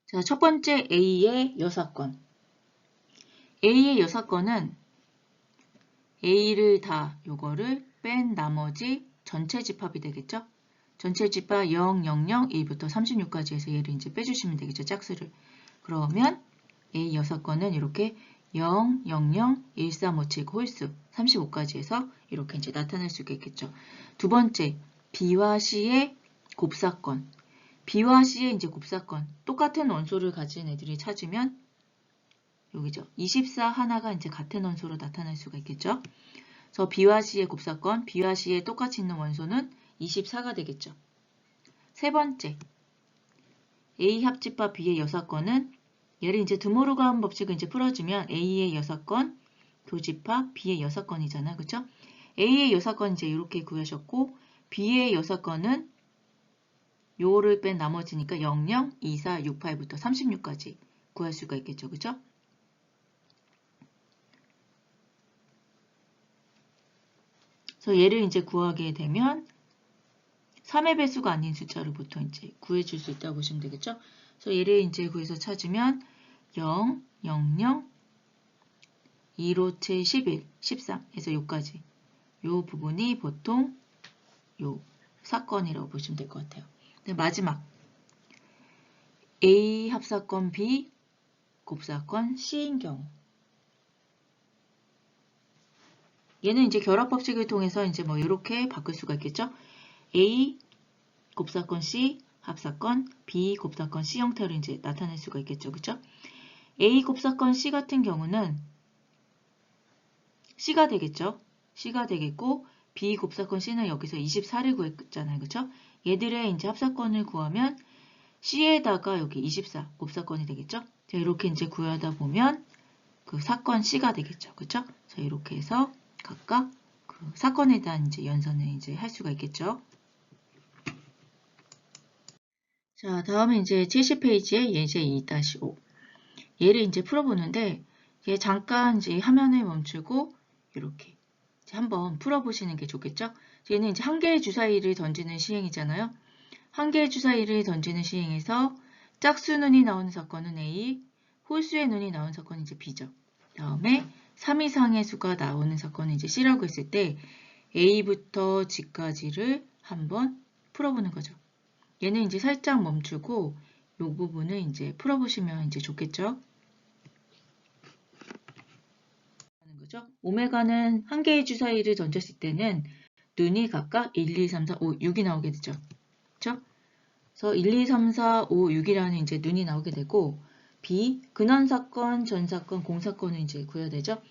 자, 첫 번째 A의 여사건. A의 여사건은 A를 다 요거를 뺀 나머지 전체 집합이 되겠죠. 전체 집합 0, 0, 0, 1부터 36까지 해서 얘를 이제 빼주시면 되겠죠. 짝수를. 그러면 A 6건은 이렇게 0, 0, 0, 1, 3, 5, 7 홀수 35까지 해서 이렇게 이제 나타낼 수가 있겠죠. 두 번째, B와 C의 곱사건. B와 C의 이제 곱사건. 똑같은 원소를 가진 애들이 찾으면 여기죠. 24 하나가 이제 같은 원소로 나타날 수가 있겠죠. 그래서 B와 C의 곱사건, B와 C의 똑같이 있는 원소는 24가 되겠죠. 세 번째, A 합집합 B의 여사건은 얘를 이제 드모르간 법칙을 이제 풀어주면 A의 여사건, 교집합 B의 여사건이잖아요. 그렇죠? A의 여사건 이제 이렇게 구하셨고 B의 여사건은 요를 뺀 나머지니까 00, 24, 68부터 36까지 구할 수가 있겠죠. 그렇죠? 그래서 얘를 이제 구하게 되면 3의 배수가 아닌 숫자를 보통 이제 구해줄 수 있다고 보시면 되겠죠. 그래서 얘를 이제 구해서 찾으면 0, 0, 0, 2, 5, 7, 11, 13 해서 요까지. 요 부분이 보통 요 사건이라고 보시면 될 것 같아요. 마지막 A 합사건 B 곱사건 C인 경우. 얘는 이제 결합법칙을 통해서 이제 뭐 이렇게 바꿀 수가 있겠죠. A 곱사건 C 합사건 B 곱사건 C 형태로 이제 나타낼 수가 있겠죠. 그렇죠? A 곱사건 C 같은 경우는 C가 되겠죠. C가 되겠고 B 곱사건 C는 여기서 24를 구했잖아요. 그렇죠? 얘들의 이제 합사건을 구하면 C에다가 여기 24 곱사건이 되겠죠. 자, 이렇게 이제 구하다 보면 그 사건 C가 되겠죠. 그렇죠? 자, 이렇게 해서 각각 그 사건에 대한 이제 연산을 이제 할 수가 있겠죠. 자, 다음에 이제 70페이지에 예제 2-5. 얘를 이제 풀어보는데, 얘 잠깐 이제 화면을 멈추고, 이렇게 한번 풀어보시는 게 좋겠죠? 얘는 이제 한 개의 주사위를 던지는 시행이잖아요. 한 개의 주사위를 던지는 시행에서 짝수 눈이 나오는 사건은 A, 홀수의 눈이 나오는 사건은 이제 B죠. 다음에 3 이상의 수가 나오는 사건은 이제 C라고 했을 때 A부터 G까지를 한번 풀어보는 거죠. 얘는 이제 살짝 멈추고 이 부분을 이제 풀어보시면 이제 좋겠죠. 오메가는 한 개의 주사위를 던졌을 때는 눈이 각각 1, 2, 3, 4, 5, 6이 나오게 되죠. 그렇죠? 그래서 1, 2, 3, 4, 5, 6이라는 이제 눈이 나오게 되고 B, 근원사건, 전사건, 공사건을 이제 구해야 되죠.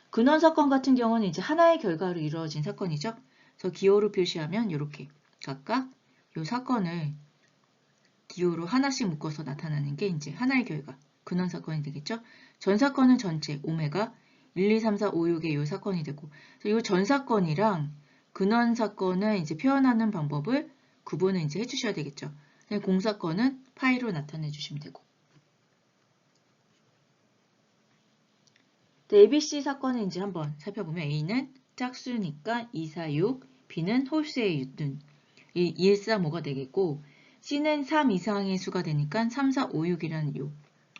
근원사건 같은 경우는 이제 하나의 결과로 이루어진 사건이죠. 그래서 기호로 표시하면 이렇게 각각 이 사건을 기호로 하나씩 묶어서 나타나는 게 이제 하나의 결과, 근원 사건이 되겠죠. 전 사건은 전체 오메가 1, 2, 3, 4, 5, 6의 이 사건이 되고, 이 전 사건이랑 근원 사건을 이제 표현하는 방법을 구분을 이제 해주셔야 되겠죠. 공사건은 파이로 나타내 주시면 되고. ABC 사건을 이제 한번 살펴보면 A는 짝수니까 2, 4, 6, B는 홀수의 유둔 1, 4, 5가 되겠고, C는 3 이상의 수가 되니까 3, 4, 5, 6이라는 요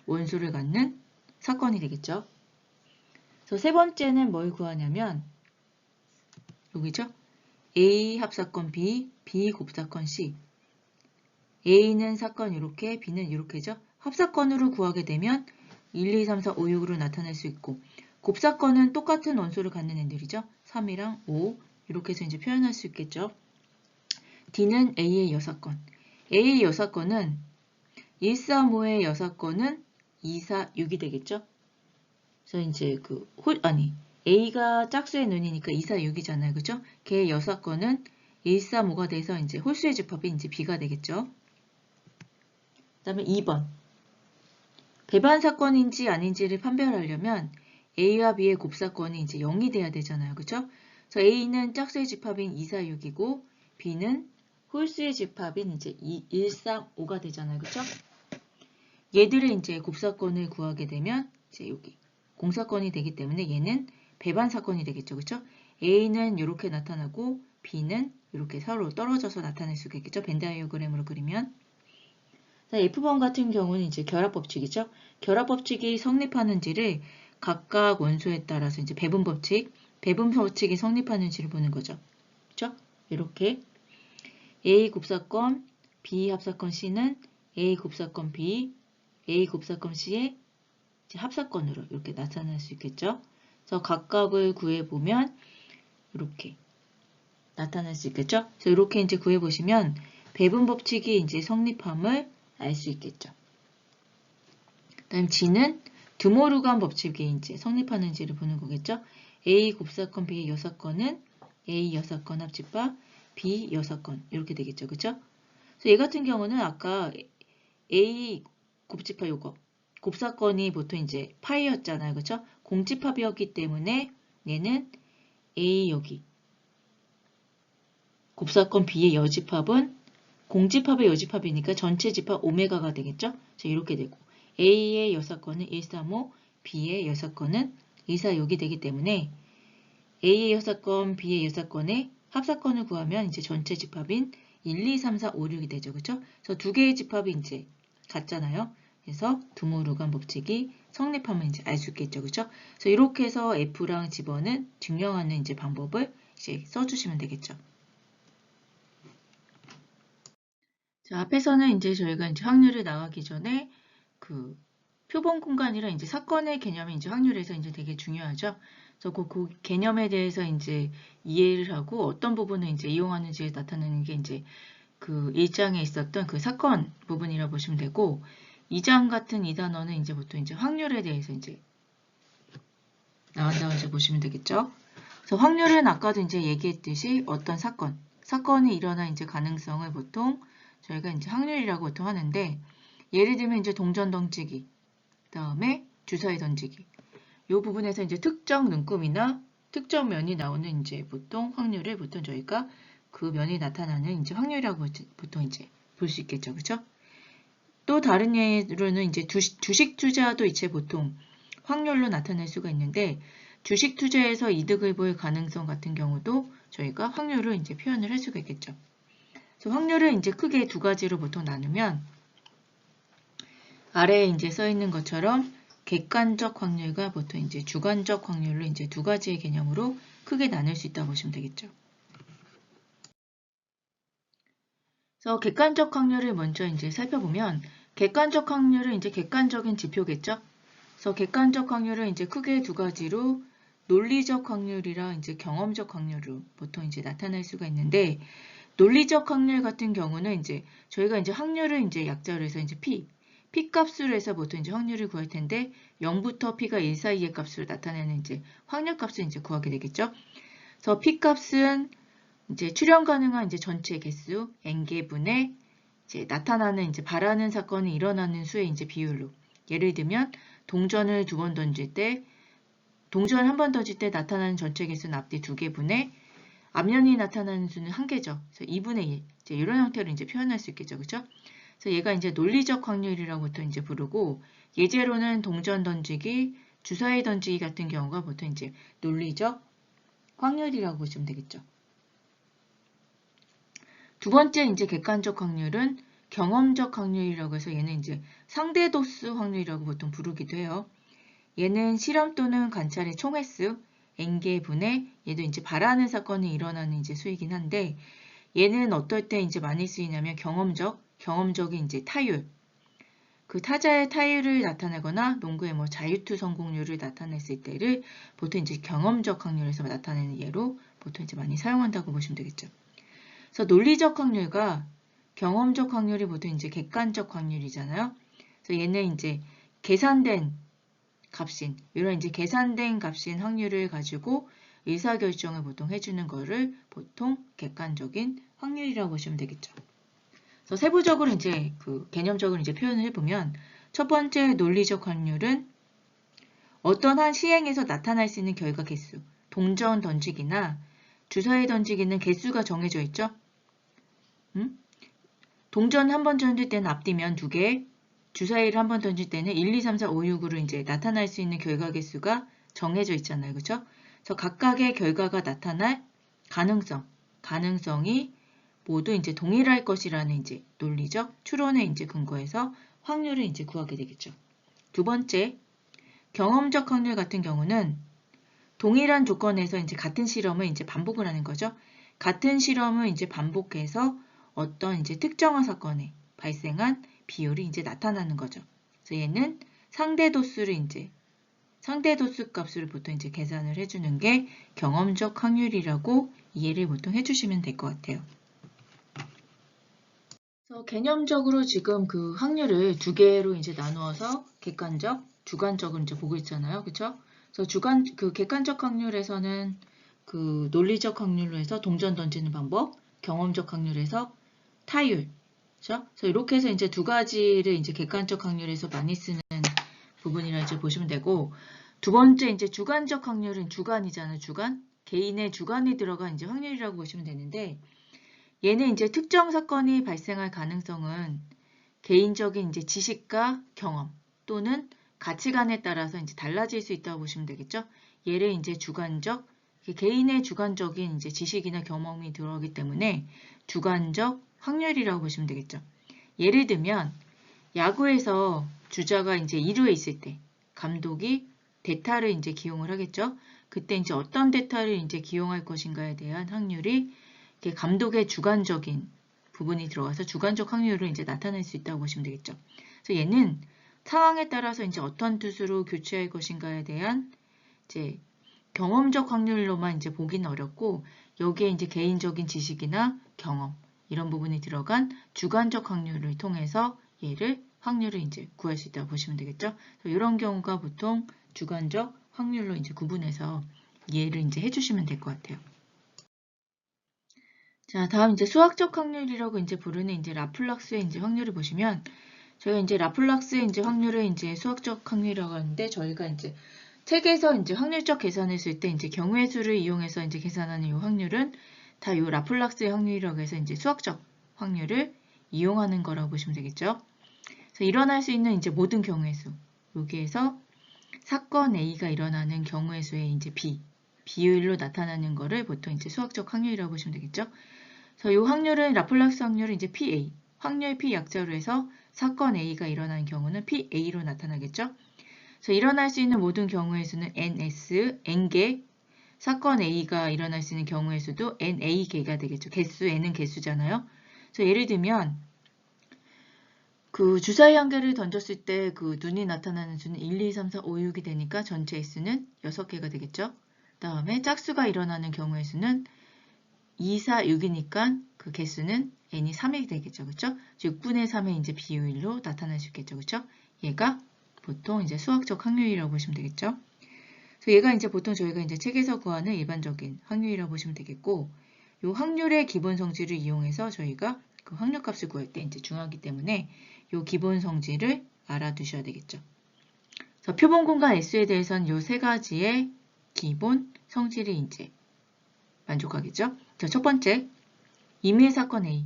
원소를 갖는 사건이 되겠죠. 그래서 세 번째는 뭘 구하냐면 여기죠. A 합사건 B, B 곱사건 C. A는 사건 이렇게, B는 이렇게죠. 합사건으로 구하게 되면 1, 2, 3, 4, 5, 6으로 나타낼 수 있고, 곱사건은 똑같은 원소를 갖는 애들이죠. 3이랑 5 이렇게 해서 이제 표현할 수 있겠죠. D는 A의 여사건. A의 여사건은 1, 3, 5의 여사건은 2, 4, 6이 되겠죠. 그래서 이제 A가 짝수의 눈이니까 2, 4, 6이잖아요. 그죠? 걔의 여사건은 1, 3, 5가 돼서 이제 홀수의 집합이 이제 B가 되겠죠. 그 다음에 2번. 배반 사건인지 아닌지를 판별하려면 A와 B의 곱사건이 이제 0이 돼야 되잖아요. 그죠? 그래서 A는 짝수의 집합인 2, 4, 6이고 B는 홀수의 집합인 이제 1, 3, 5가 되잖아요. 그죠? 얘들의 이제 곱사건을 구하게 되면 이제 여기 공사건이 되기 때문에 얘는 배반 사건이 되겠죠. 그죠? A는 이렇게 나타나고 B는 이렇게 서로 떨어져서 나타낼 수가 있겠죠. 벤 다이어그램으로 그리면. F번 같은 경우는 이제 결합법칙이죠. 결합법칙이 성립하는지를 각각 원소에 따라서 이제 배분법칙이 성립하는지를 보는 거죠. 그렇죠? 이렇게 A 곱사건, B 합사건 C는 A 곱사건 B, A 곱사건 C의 합사건으로 이렇게 나타날 수 있겠죠. 그래서 각각을 구해보면 이렇게 나타날 수 있겠죠. 그래서 이렇게 이제 구해보시면 배분법칙이 이제 성립함을 알 수 있겠죠. 그다음 G는 드모르간 법칙이 이제 성립하는지를 보는 거겠죠. A 곱사건 B의 여사건은 A 여사건 합집합 B 여사건 이렇게 되겠죠. 그죠? 그래서 얘 같은 경우는 아까 A 곱집합 요거 곱사건이 보통 이제 파이였잖아요. 그죠? 공집합이었기 때문에 얘는 A 여기 곱사건 B의 여집합은 공집합의 여집합이니까 전체 집합 오메가가 되겠죠? 자, 이렇게 되고 A의 여사건은 1, 3, 5, B의 여사건은 2, 4, 6이 되기 때문에 A의 여사건, B의 여사건의 합사건을 구하면 이제 전체 집합인 1, 2, 3, 4, 5, 6이 되죠. 그렇죠? 그래서 두 개의 집합이 이제 같잖아요. 그래서 드모르간 법칙이 성립하면 이제 알 수 있겠죠. 그렇죠? 그래서 이렇게 해서 F랑 집어는 증명하는 이제 방법을 이제 써주시면 되겠죠. 자, 앞에서는 이제 저희가 이제 확률을 나가기 전에 그 표본 공간이랑 이제 사건의 개념이 이제 확률에서 이제 되게 중요하죠. 그래서 그 개념에 대해서 이제 이해를 하고 어떤 부분을 이제 이용하는지에 나타내는 게 이제 그 1장에 있었던 그 사건 부분이라 보시면 되고 2장 같은 이 단어는 이제 보통 이제 확률에 대해서 이제 나온다고 이제 보시면 되겠죠. 그래서 확률은 아까도 이제 얘기했듯이 어떤 사건이 일어날 이제 가능성을 보통 저희가 이제 확률이라고 보통 하는데 예를 들면 이제 동전 던지기, 그다음에 주사위 던지기. 이 부분에서 이제 특정 눈금이나 특정 면이 나오는 이제 보통 확률을 보통 저희가 그 면이 나타나는 이제 확률이라고 보통 이제 볼 수 있겠죠. 그렇죠? 또 다른 예로는 이제 주식 투자도 이제 보통 확률로 나타낼 수가 있는데 주식 투자에서 이득을 볼 가능성 같은 경우도 저희가 확률을 이제 표현을 할 수가 있겠죠. 그래서 확률을 이제 크게 두 가지로 보통 나누면 아래에 이제 써 있는 것처럼 객관적 확률과 보통 이제 주관적 확률로 이제 두 가지의 개념으로 크게 나눌 수 있다고 보시면 되겠죠. 그래서 객관적 확률을 먼저 이제 살펴보면 객관적 확률은 이제 객관적인 지표겠죠. 그래서 객관적 확률은 이제 크게 두 가지로 논리적 확률이랑 이제 경험적 확률로 보통 이제 나타날 수가 있는데 논리적 확률 같은 경우는 이제 저희가 이제 확률을 이제 약자로 해서 이제 P 값으로 해서 보통 이제 확률을 구할 텐데 0부터 P가 1 사이의 값으로 나타내는 이제 확률 값을 이제 구하게 되겠죠. 그래서 P 값은 이제 출현 가능한 이제 전체 개수 n개분의 이제 나타나는 이제 바라는 사건이 일어나는 수의 이제 비율로. 예를 들면 동전을 2번 던질 때 동전 1번 던질 때 나타나는 전체 개수는 앞뒤 2개분의 앞면이 나타나는 수는 1개죠. 그래서 2분의 1. 이제 이런 형태로 이제 표현할 수 있겠죠. 그렇죠? 그래서 얘가 이제 논리적 확률이라고 보통 이제 부르고 예제로는 동전 던지기, 주사위 던지기 같은 경우가 보통 이제 논리적 확률이라고 보시면 되겠죠. 두 번째 이제 객관적 확률은 경험적 확률이라고 해서 얘는 이제 상대 도수 확률이라고 보통 부르기도 해요. 얘는 실험 또는 관찰의 총횟수, n개 분의 얘도 이제 바라는 사건이 일어나는 이제 수이긴 한데 얘는 어떨 때 이제 많이 쓰이냐면 경험적인 이제 타율. 그 타자의 타율을 나타내거나 농구의 뭐 자유투 성공률을 나타냈을 때를 보통 이제 경험적 확률에서 나타내는 예로 보통 이제 많이 사용한다고 보시면 되겠죠. 그래서 논리적 확률과 경험적 확률이 보통 이제 객관적 확률이잖아요. 그래서 얘는 이제 계산된 값인, 이런 이제 계산된 값인 확률을 가지고 의사결정을 보통 해주는 거를 보통 객관적인 확률이라고 보시면 되겠죠. 그래서 세부적으로 이제 그 개념적으로 이제 표현을 해보면 첫 번째 논리적 확률은 어떤 한 시행에서 나타날 수 있는 결과 개수, 동전 던지기나 주사위 던지기는 개수가 정해져 있죠. 동전 1번 던질 때는 앞뒤면 2개, 주사위를 1번 던질 때는 1, 2, 3, 4, 5, 6으로 이제 나타날 수 있는 결과 개수가 정해져 있잖아요. 그렇죠? 그래서 각각의 결과가 나타날 가능성이 모두 이제 동일할 것이라는 이제 논리적 추론에 이제 근거해서 확률을 이제 구하게 되겠죠. 두 번째, 경험적 확률 같은 경우는 동일한 조건에서 이제 같은 실험을 이제 반복을 하는 거죠. 같은 실험을 이제 반복해서 어떤 이제 특정한 사건에 발생한 비율이 이제 나타나는 거죠. 그래서 얘는 상대 도수 값을 보통 이제 계산을 해주는 게 경험적 확률이라고 이해를 보통 해주시면 될 것 같아요. 그래서 개념적으로 지금 그 확률을 2개로 이제 나누어서 객관적, 주관적을 이제 보고 있잖아요. 그렇죠? 그래서 객관적 확률에서는 그 논리적 확률로 해서 동전 던지는 방법, 경험적 확률에서 타율. 그렇죠? 그래서 이렇게 해서 이제 2가지를 이제 객관적 확률에서 많이 쓰는 부분이라 이제 보시면 되고, 두 번째 이제 주관적 확률은 주관이잖아요. 주관. 개인의 주관이 들어간 이제 확률이라고 보시면 되는데, 얘는 이제 특정 사건이 발생할 가능성은 개인적인 이제 지식과 경험 또는 가치관에 따라서 이제 달라질 수 있다고 보시면 되겠죠. 얘를 이제 주관적, 개인의 주관적인 이제 지식이나 경험이 들어가기 때문에 주관적 확률이라고 보시면 되겠죠. 예를 들면 야구에서 주자가 이제 2루에 있을 때 감독이 대타를 이제 기용을 하겠죠. 그때 이제 어떤 대타를 이제 기용할 것인가에 대한 확률이 감독의 주관적인 부분이 들어가서 주관적 확률을 이제 나타낼 수 있다고 보시면 되겠죠. 그래서 얘는 상황에 따라서 이제 어떤 투수로 교체할 것인가에 대한 이제 경험적 확률로만 이제 보기는 어렵고 여기에 이제 개인적인 지식이나 경험 이런 부분이 들어간 주관적 확률을 통해서 확률을 이제 구할 수 있다고 보시면 되겠죠. 이런 경우가 보통 주관적 확률로 이제 구분해서 이해를 이제 해주시면 될 것 같아요. 자, 다음 이제 수학적 확률이라고 이제 부르는 이제 라플락스의 이제 확률을 보시면 저희가 이제 라플락스의 이제 확률을 이제 수학적 확률이라고 하는데 저희가 이제 책에서 이제 확률적 계산을 쓸 때 이제 경우의 수를 이용해서 이제 계산하는 이 확률은 다 이 라플락스의 확률이라고 해서 이제 수학적 확률을 이용하는 거라고 보시면 되겠죠. 그래서 일어날 수 있는 이제 모든 경우의 수 여기에서 사건 A가 일어나는 경우의 수의 이제 비율로 나타나는 거를 보통 이제 수학적 확률이라고 보시면 되겠죠. 그래서 이 확률은 라플락스 확률은 이제 PA, 확률 P 약자로 해서 사건 A가 일어나는 경우는 PA로 나타나겠죠. 그래서 일어날 수 있는 모든 경우의 수는 NS, N개, 사건 A가 일어날 수 있는 경우의 수도 NA개가 되겠죠. 개수, N은 개수잖아요. 그래서 예를 들면 그 주사위 한 개를 던졌을 때 그 눈이 나타나는 수는 1, 2, 3, 4, 5, 6이 되니까 전체 S는 6개가 되겠죠. 그 다음에 짝수가 일어나는 경우의 수는 2, 4, 6이니까 그 개수는 n이 3이 되겠죠. 그렇죠? 6분의 3의 이제 비율로 나타날 수 있겠죠. 그렇죠? 얘가 보통 이제 수학적 확률이라고 보시면 되겠죠. 그래서 얘가 이제 보통 저희가 이제 책에서 구하는 일반적인 확률이라고 보시면 되겠고, 이 확률의 기본 성질을 이용해서 저희가 그 확률값을 구할 때 이제 중요하기 때문에 요 기본 성질을 알아두셔야 되겠죠. 그래서 표본 공간 S에 대해서는 요 세 가지의 기본 성질이 이제 만족하겠죠. 자, 첫 번째, 임의 사건 A.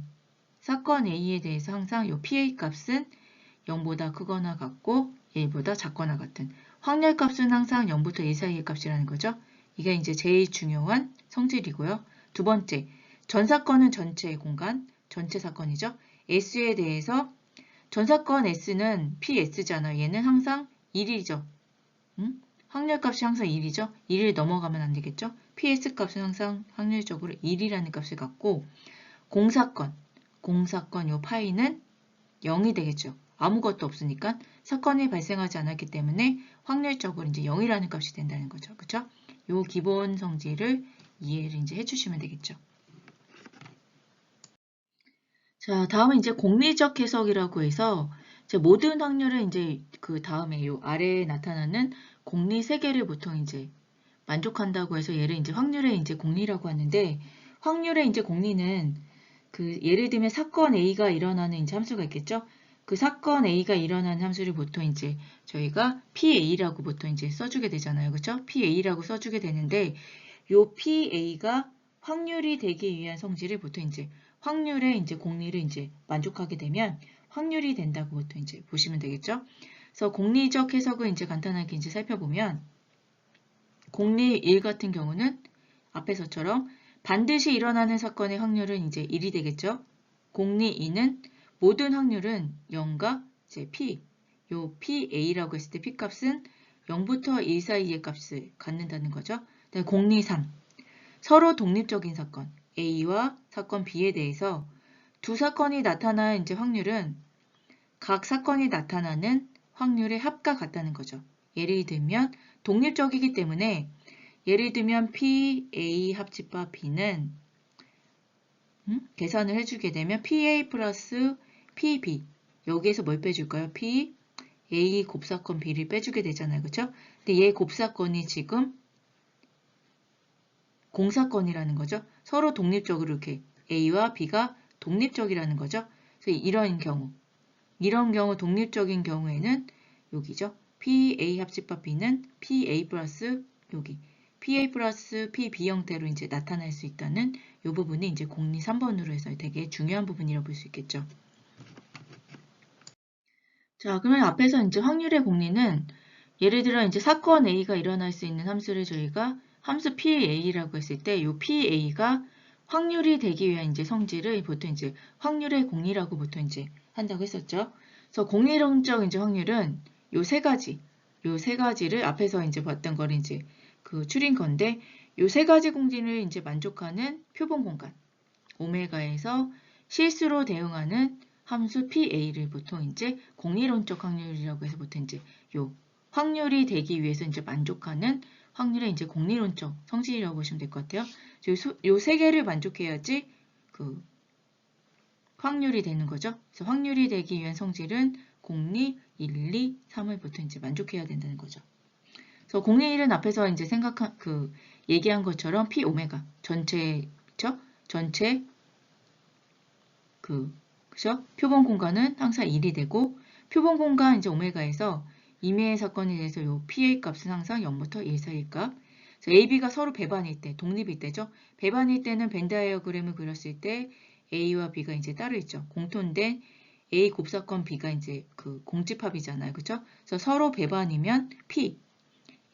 사건 A에 대해서 항상 요 PA 값은 0보다 크거나 같고 1보다 작거나 같은 확률 값은 항상 0부터 1 사이의 값이라는 거죠. 이게 이제 제일 중요한 성질이고요. 두 번째, 전 사건은 전체 공간, 전체 사건이죠. S에 대해서 전 사건 S는 PS잖아요. 얘는 항상 1이죠. 확률 값이 항상 1이죠. 1을 넘어가면 안 되겠죠. PS 값은 항상 확률적으로 1이라는 값을 갖고 공사건 요 파이는 0이 되겠죠. 아무것도 없으니까 사건이 발생하지 않았기 때문에 확률적으로 이제 0이라는 값이 된다는 거죠. 그렇죠? 요 기본 성질을 이해를 이제 해주시면 되겠죠. 자, 다음은 이제 공리적 해석이라고 해서 모든 확률을 이제 그 다음에 요 아래에 나타나는 공리 세 개를 보통 이제 만족한다고 해서 얘를 이제 확률의 이제 공리라고 하는데 확률의 이제 공리는 그 예를 들면 사건 A가 일어나는 이제 함수가 있겠죠? 그 사건 A가 일어나는 함수를 보통 이제 저희가 PA라고 보통 이제 써주게 되잖아요. 그렇죠? PA라고 써주게 되는데 요 PA가 확률이 되기 위한 성질을 보통 이제 확률의 이제 공리를 이제 만족하게 되면 확률이 된다고 보통 이제 보시면 되겠죠? 그래서 공리적 해석을 이제 간단하게 이제 살펴보면 공리 1 같은 경우는 앞에서처럼 반드시 일어나는 사건의 확률은 이제 1이 되겠죠. 공리 2는 모든 확률은 0과 이제 P, 요 PA라고 했을 때 P 값은 0부터 1 사이의 값을 갖는다는 거죠. 공리 3, 서로 독립적인 사건 A와 사건 B에 대해서 두 사건이 나타날 이제 확률은 각 사건이 나타나는 확률의 합과 같다는 거죠. 예를 들면 독립적이기 때문에 예를 들면 PA 합집합 B는 계산을 해주게 되면 PA 플러스 PB 여기에서 뭘 빼줄까요? PA 곱사건 B를 빼주게 되잖아요. 그렇죠? 근데 얘 곱사건이 지금 공사건이라는 거죠. 서로 독립적으로 이렇게 A와 B가 독립적이라는 거죠. 그래서 이런 경우 독립적인 경우에는 여기죠. PA 합집합 B는 PA 플러스 여기 PA 플러스 PB 형태로 이제 나타날 수 있다는 이 부분이 이제 공리 3번으로 해서 되게 중요한 부분이라고 볼 수 있겠죠. 자, 그러면 앞에서 이제 확률의 공리는 예를 들어 이제 사건 A가 일어날 수 있는 함수를 저희가 함수 PA라고 했을 때 이 PA가 확률이 되기 위한 이제 성질을 보통 이제 확률의 공리라고 보통 이제 한다고 했었죠. 그래서 공리론적 이제 확률은 요 세 가지를 앞에서 이제 봤던 걸 이제 그 줄인 건데 요 세 가지 공리를 이제 만족하는 표본 공간 오메가에서 실수로 대응하는 함수 PA를 보통 이제 공리론적 확률이라고 해서 보통 이제 요 확률이 되기 위해서 이제 만족하는 확률의 이제 공리론적 성질이라고 보시면 될 것 같아요. 요 세 개를 만족해야지 그 확률이 되는 거죠. 그래서 확률이 되기 위한 성질은 공리 1, 2, 3을 보통 이제 만족해야 된다는 거죠. 그래서 공리 1은 앞에서 이제 얘기한 것처럼 P 오메가 전체 그쵸? 전체 그죠? 표본 공간은 항상 1이 되고 표본 공간 이제 오메가에서 임의 사건에 대해서 요 PA 값은 항상 0부터 1 사이의 값. 그래서 AB가 서로 배반일 때, 독립일 때죠. 배반일 때는 벤 다이어그램을 그렸을 때 A와 B가 이제 따로 있죠. 공통된 A 곱사건 B가 이제 그 공집합이잖아요. 그죠? 그래서 서로 배반이면 P,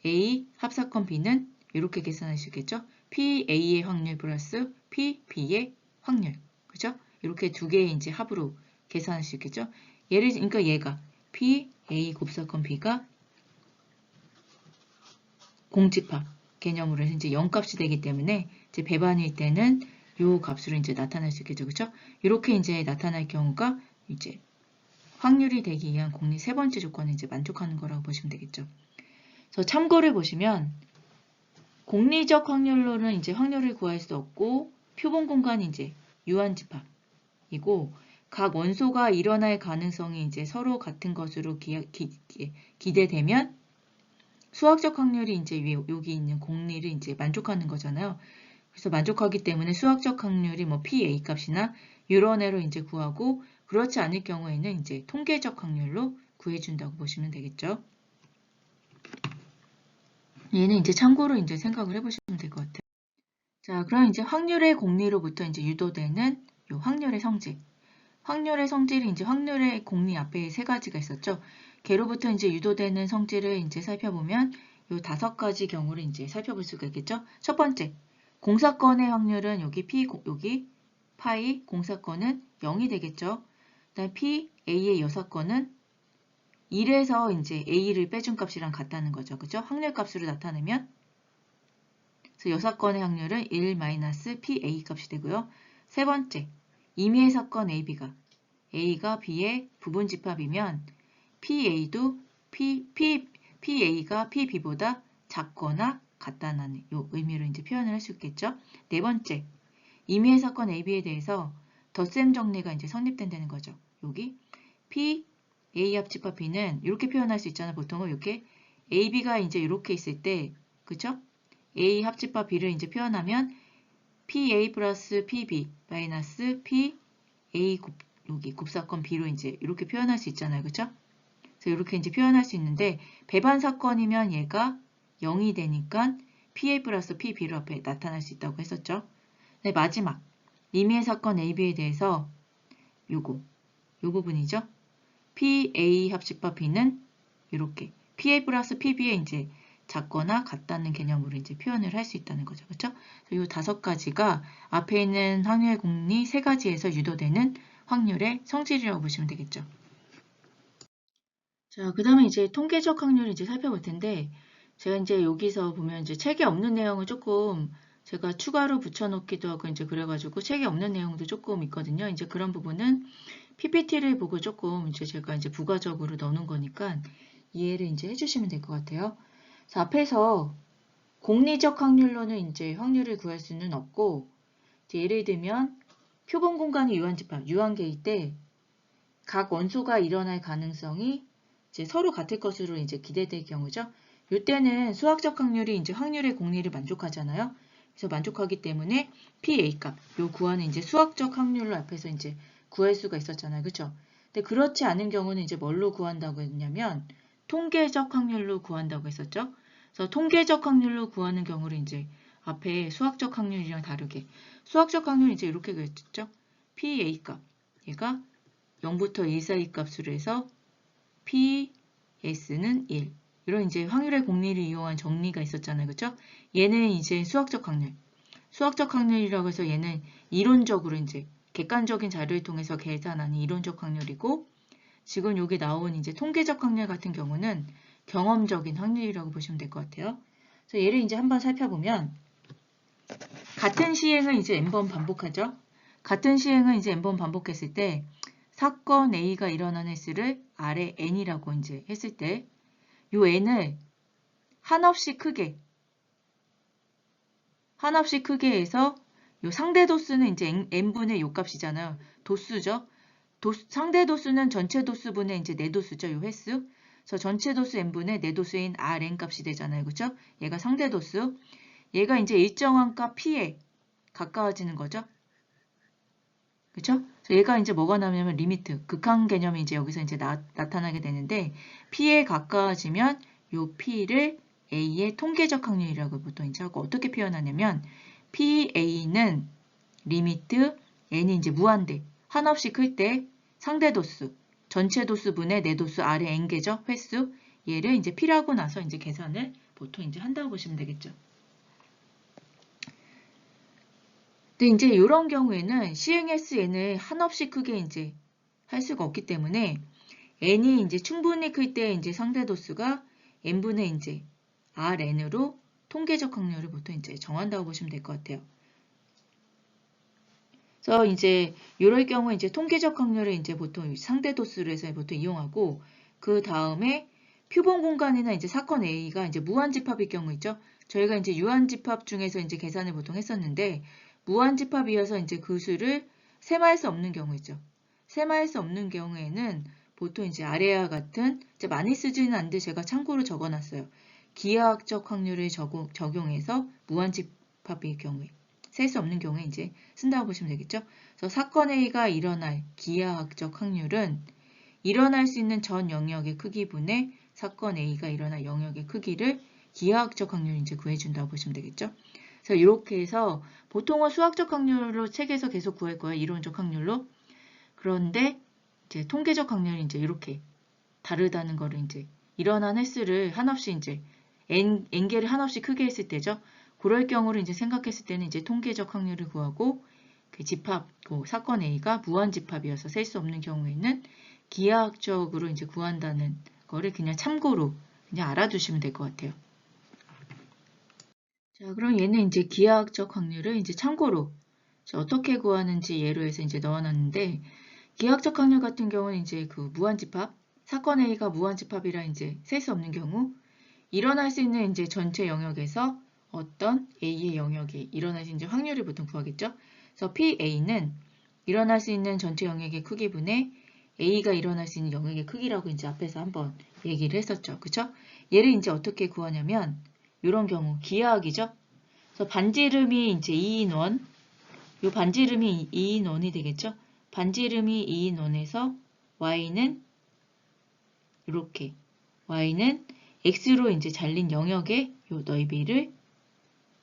A 합사건 B는 이렇게 계산할 수 있겠죠. PA의 확률 플러스 PB의 확률. 그죠? 이렇게 두 개의 이제 합으로 계산할 수 있겠죠. 그러니까 얘가 PA 곱사건 B가 공집합 개념으로 해서 이제 0값이 되기 때문에 이제 배반일 때는 요 값으로 이제 나타날 수 있겠죠. 그렇죠? 이렇게 이제 나타날 경우가 이제 확률이 되기 위한 공리 세 번째 조건을 이제 만족하는 거라고 보시면 되겠죠. 그래서 참고를 보시면 공리적 확률로는 이제 확률을 구할 수 없고 표본 공간이 이제 유한집합이고 각 원소가 일어날 가능성이 이제 서로 같은 것으로 기대되면 수학적 확률이 이제 여기 있는 공리를 이제 만족하는 거잖아요. 그래서 만족하기 때문에 수학적 확률이 뭐 PA 값이나 이런 애로 이제 구하고, 그렇지 않을 경우에는 이제 통계적 확률로 구해준다고 보시면 되겠죠. 얘는 이제 참고로 이제 생각을 해보시면 될 것 같아요. 자, 그럼 이제 확률의 공리로부터 이제 유도되는 요 확률의 성질. 확률의 성질이 이제 확률의 공리 앞에 세 가지가 있었죠. 걔로부터 이제 유도되는 성질을 이제 살펴보면 요 5가지 경우를 이제 살펴볼 수가 있겠죠. 첫 번째, 공사건의 확률은 여기 여기 파이 공사건은 0이 되겠죠. 그다음 P, A의 여사건은 1에서 이제 A를 빼준 값이랑 같다는 거죠. 그죠? 확률 값으로 나타내면 그래서 여사건의 확률은 1-PA 값이 되고요. 세 번째, 임의의 사건 AB가 B의 부분 집합이면 PA도 PA가 PB보다 작거나 같다는 이 의미로 이제 표현을 할 수 있겠죠. 네 번째, 임의의 사건 AB에 대해서 덧셈 정리가 이제 성립된다는 거죠. 여기 P, A 합집합 B는 이렇게 표현할 수 있잖아요. 보통은 이렇게 AB가 이제 이렇게 있을 때, 그쵸? A 합집합 B를 이제 표현하면 PA 플러스 PB 마이너스 PA 여기 곱사건 B로 이제 이렇게 표현할 수 있잖아요. 그쵸? 그래서 이렇게 이제 표현할 수 있는데, 배반 사건이면 얘가 0이 되니까 PA 플러스 PB로 앞에 나타날 수 있다고 했었죠. 네, 마지막 임의의 사건 AB에 대해서 요 부분이죠. PA 합집합 B는 이렇게 PA 플러스 PB에 이제 작거나 같다는 개념으로 이제 표현을 할 수 있다는 거죠. 그렇죠? 이 5가지가 앞에 있는 확률 공리 3가지에서 유도되는 확률의 성질이라고 보시면 되겠죠. 자, 그 다음에 이제 통계적 확률을 이제 살펴볼 텐데, 제가 이제 여기서 보면 이제 책에 없는 내용을 조금 제가 추가로 붙여놓기도 하고 이제 그래가지고 책에 없는 내용도 조금 있거든요. 이제 그런 부분은 PPT를 보고 조금 이제 제가 이제 부가적으로 넣는 거니까 이해를 이제 해주시면 될 것 같아요. 자, 앞에서 공리적 확률로는 이제 확률을 구할 수는 없고, 이제 예를 들면 표본 공간이 유한집합, 유한계일 때 각 원소가 일어날 가능성이 이제 서로 같을 것으로 이제 기대될 경우죠. 이때는 수학적 확률이 이제 확률의 공리를 만족하잖아요. 그래서 만족하기 때문에 PA 값, 요 구하는 이제 수학적 확률로 앞에서 이제 구할 수가 있었잖아요. 그렇죠? 근데 그렇지 않은 경우는 이제 뭘로 구한다고 했냐면 통계적 확률로 구한다고 했었죠. 그래서 통계적 확률로 구하는 경우를 이제 앞에 수학적 확률이랑 다르게 수학적 확률 이제 이렇게 그랬죠. PA 값, 얘가 0부터 1 사이 값으로 해서 PS는 1. 이런 이제 확률의 공리를 이용한 정리가 있었잖아요. 그렇죠? 얘는 이제 수학적 확률. 수학적 확률이라고 해서 얘는 이론적으로 이제 객관적인 자료를 통해서 계산하는 이론적 확률이고, 지금 여기 나온 이제 통계적 확률 같은 경우는 경험적인 확률이라고 보시면 될 것 같아요. 그래서 얘를 이제 한번 살펴보면 같은 시행을 이제 n번 반복하죠. 같은 시행을 이제 n번 반복했을 때 사건 A가 일어난 횟수를 아래 n이라고 이제 했을 때 요 n을 한없이 크게 해서 요 상대 도수는 이제 n분의 요 값이잖아요. 도수죠. 상대 도수는 전체 도수분의 이제 내도수죠. 요 횟수. 그래서 전체 도수 n분의 내도수인 Rn 값이 되잖아요. 그죠? 얘가 상대 도수. 얘가 이제 일정한 값 P에 가까워지는 거죠. 그쵸? 얘가 이제 뭐가 나오냐면 리미트, 극한 개념이 이제 여기서 이제 나타나게 되는데, P에 가까워지면 요 P를 A의 통계적 확률이라고 보통 이제 하고 어떻게 표현하냐면, PA는 리미트 N이 이제 무한대, 한없이 클 때 상대 도수, 전체 도수분의 내도수 아래 N개죠, 횟수. 얘를 이제 P라고 나서 이제 계산을 보통 이제 한다고 보시면 되겠죠. 근데 이제 이런 경우에는 시행S n을 한없이 크게 이제 할 수가 없기 때문에 n이 이제 충분히 클 때 이제 상대 도수가 n분의 이제 Rn으로 통계적 확률을 보통 이제 정한다고 보시면 될 것 같아요. 그래서 이제 이럴 경우 이제 통계적 확률을 이제 보통 상대 도수로 해서 보통 이용하고, 그 다음에 표본 공간이나 이제 사건 A가 이제 무한집합일 경우 있죠. 저희가 이제 유한집합 중에서 이제 계산을 보통 했었는데, 무한집합이어서 이제 그 수를 셈할 수 없는 경우 있죠. 셈할 수 없는 경우에는 보통 이제 아래와 같은, 이제 많이 쓰지는 않는데 제가 참고로 적어놨어요. 기하학적 확률을 적용해서 무한집합일 경우에 셀 수 없는 경우에 이제 쓴다고 보시면 되겠죠. 그래서 사건 A가 일어날 기하학적 확률은 일어날 수 있는 전 영역의 크기분의 사건 A가 일어날 영역의 크기를 기하학적 확률 이제 구해준다고 보시면 되겠죠. 그래서 이렇게 해서 보통은 수학적 확률로 책에서 계속 구할 거예요. 이론적 확률로. 그런데 이제 통계적 확률이 이제 이렇게 다르다는 거를 이제 일어난 횟수를 한없이 이제 n개를 한없이 크게 했을 때죠. 그럴 경우를 이제 생각했을 때는 이제 통계적 확률을 구하고 그 집합, 그 사건 A가 무한 집합이어서 셀 수 없는 경우에는 기하학적으로 이제 구한다는 거를 그냥 참고로 그냥 알아두시면 될 것 같아요. 자, 그럼 얘는 이제 기하학적 확률을 이제 참고로 어떻게 구하는지 예로 해서 이제 넣어놨는데 기하학적 확률 같은 경우는 이제 그 무한집합, 사건 A가 무한집합이라 이제 셀 수 없는 경우 일어날 수 있는 이제 전체 영역에서 어떤 A의 영역이 일어날 수 있는 확률을 보통 구하겠죠. 그래서 PA는 일어날 수 있는 전체 영역의 크기분의 A가 일어날 수 있는 영역의 크기라고 이제 앞에서 한번 얘기를 했었죠. 그쵸? 얘를 이제 어떻게 구하냐면 이런 경우 기하학이죠. 그래서 반지름이 이제 2인 원, 요 반지름이 2인 원이 되겠죠. 반지름이 2인 원에서 y는 이렇게 y는 x로 이제 잘린 영역의 요 넓이를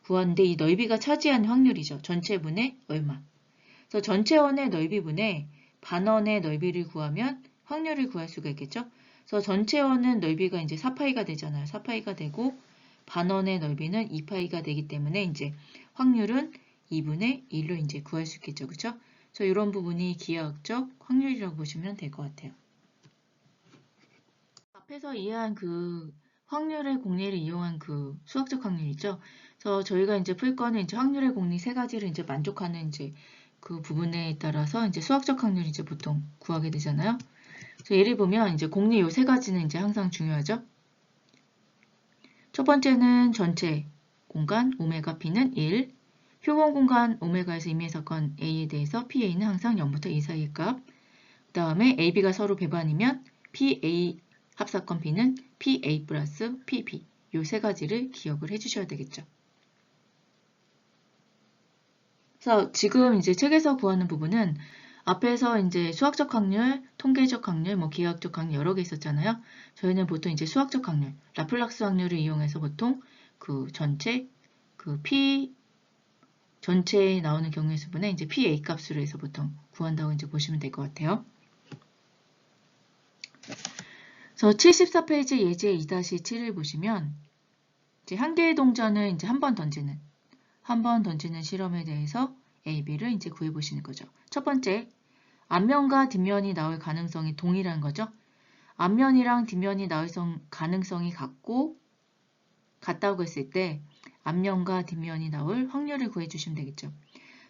구하는데 이 넓이가 차지하는 확률이죠. 전체분의 얼마. 그래서 전체원의 넓이분의 반원의 넓이를 구하면 확률을 구할 수가 있겠죠. 그래서 전체원은 넓이가 이제 4파이가 되잖아요. 4파이가 되고 반원의 넓이는 2파이가 되기 때문에 이제 확률은 2분의 1로 이제 구할 수 있겠죠. 그렇죠? 그래서 이런 부분이 기하학적 확률이라고 보시면 될 것 같아요. 앞에서 이해한 그 확률의 공리를 이용한 그 수학적 확률이죠. 그래서 저희가 이제 풀 거는 이제 확률의 공리 세 가지를 이제 만족하는 이제 그 부분에 따라서 이제 수학적 확률 이제 보통 구하게 되잖아요. 그래서 예를 보면 이제 공리 요 세 가지는 이제 항상 중요하죠. 첫 번째는 전체 공간 오메가 p는 1, 표본 공간 오메가에서 임의 사건 A에 대해서 PA는 항상 0부터 2 사이의 값. 그 다음에 AB가 서로 배반이면 PA 합사건 B는 PA 플러스 PB. 요 세 가지를 기억을 해주셔야 되겠죠. 그래서 지금 이제 책에서 구하는 부분은 앞에서 이제 수학적 확률, 통계적 확률, 뭐 기하학적 확률 여러 개 있었잖아요. 저희는 보통 이제 수학적 확률, 라플락스 확률을 이용해서 보통 그 전체 그 P 전체에 나오는 경우의 수분에 이제 PA 값으로 해서 보통 구한다고 이제 보시면 될 것 같아요. 그래서 74페이지 예제 2-7을 보시면 이제 한 개의 동전을 이제 한 번 던지는 실험에 대해서 A, B를 이제 구해 보시는 거죠. 첫 번째, 앞면과 뒷면이 나올 가능성이 동일한 거죠. 앞면이랑 뒷면이 나올 가능성이 같다고 했을 때 앞면과 뒷면이 나올 확률을 구해 주시면 되겠죠.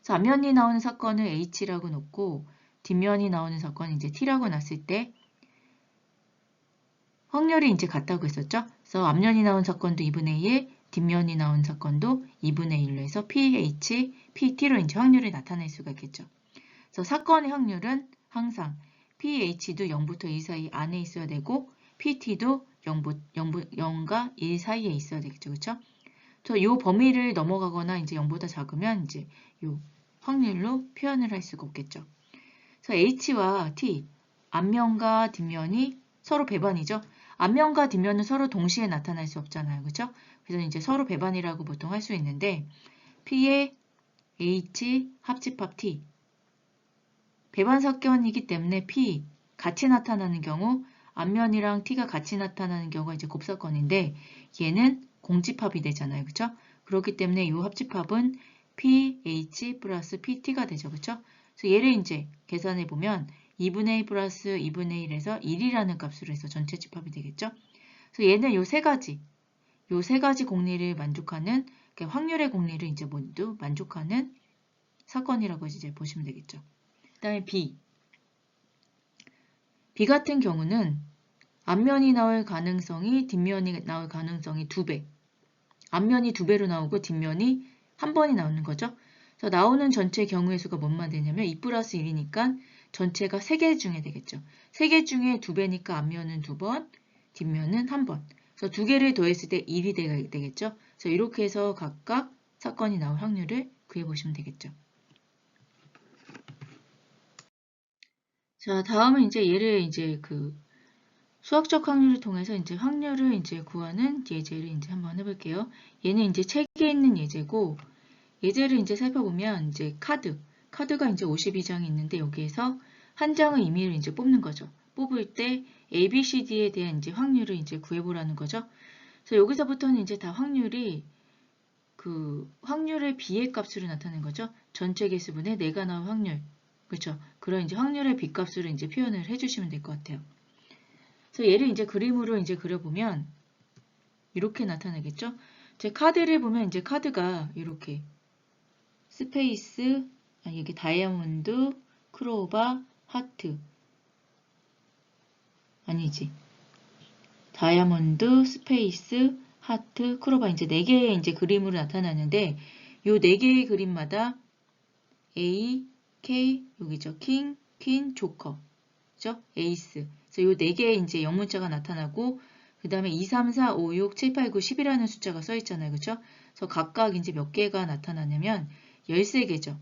그래서 앞면이 나오는 사건을 H라고 놓고 뒷면이 나오는 사건을 이제 T라고 놨을 때 확률이 이제 같다고 했었죠. 그래서 앞면이 나온 사건도 2분의 1, 뒷면이 나온 사건도 2분의 1로 해서 PH, PT로 이제 확률을 나타낼 수가 있겠죠. 그래서 사건의 확률은 항상 PH도 0부터 2 사이 안에 있어야 되고 PT도 0과 1 사이에 있어야 되겠죠. 그렇죠? 이 범위를 넘어가거나 이제 0보다 작으면 이제 이 확률로 표현을 할 수가 없겠죠. 그래서 H와 T, 앞면과 뒷면이 서로 배반이죠. 앞면과 뒷면은 서로 동시에 나타날 수 없잖아요. 그렇죠? 그래서 이제 서로 배반이라고 보통 할 수 있는데 P의 H 합집합 T 배반 사건이기 때문에 P 같이 나타나는 경우 앞면이랑 T가 같이 나타나는 경우가 이제 곱사건인데 얘는 공집합이 되잖아요. 그렇죠? 그렇기 때문에 이 합집합은 PH 플러스 PT가 되죠. 그렇죠? 그래서 얘를 이제 계산해 보면 2분의 1 플러스 2분의 1에서 1이라는 값으로 해서 전체 집합이 되겠죠. 그래서 얘는 요 세 가지 공리를 만족하는 그러니까 확률의 공리를 이제 모두 만족하는 사건이라고 이제 보시면 되겠죠. 그 다음에 B 같은 경우는 앞면이 나올 가능성이 뒷면이 나올 가능성이 2배. 앞면이 2배로 나오고 뒷면이 한 번이 나오는 거죠. 그래서 나오는 전체 경우의 수가 뭔만 되냐면 2 플러스 1이니까 전체가 3개 중에 되겠죠. 3개 중에 2배니까 앞면은 2번, 뒷면은 1번. 그래서 2개를 더했을 때 1이 되겠죠. 그래서 이렇게 해서 각각 사건이 나올 확률을 구해보시면 되겠죠. 자, 다음은 이제 얘를 이제 그 수학적 확률을 통해서 이제 확률을 이제 구하는 예제를 이제 한번 해볼게요. 얘는 이제 책에 있는 예제고, 예제를 이제 살펴보면 이제 카드가 이제 52장이 있는데 여기에서 한 장의 임의를 이제 뽑는 거죠. 뽑을 때 A, B, C, D에 대한 이제 확률을 이제 구해보라는 거죠. 그래서 여기서부터는 이제 다 확률이 그 확률의 비의 값으로 나타낸 거죠. 전체 개수분의 내가 나올 확률. 그렇죠. 그런 이제 확률의 비값으로 이제 표현을 해주시면 될 것 같아요. 그래서 얘를 이제 그림으로 이제 그려보면 이렇게 나타나겠죠. 제 카드를 보면 이제 카드가 이렇게 스페이스, 이게 다이아몬드, 크로바, 하트. 아니지. 다이아몬드, 스페이스, 하트, 크로바 이제 4개의 이제 그림으로 나타나는데 요 4개의 그림마다 A, K, 여기죠. 킹, 퀸, 조커. 그죠? 에이스. 그래서 요 4개의 이제 영문자가 나타나고 그 다음에 2, 3, 4, 5, 6, 7, 8, 9, 10이라는 숫자가 써 있잖아요. 그죠? 그래서 각각 이제 몇 개가 나타나냐면 13개죠.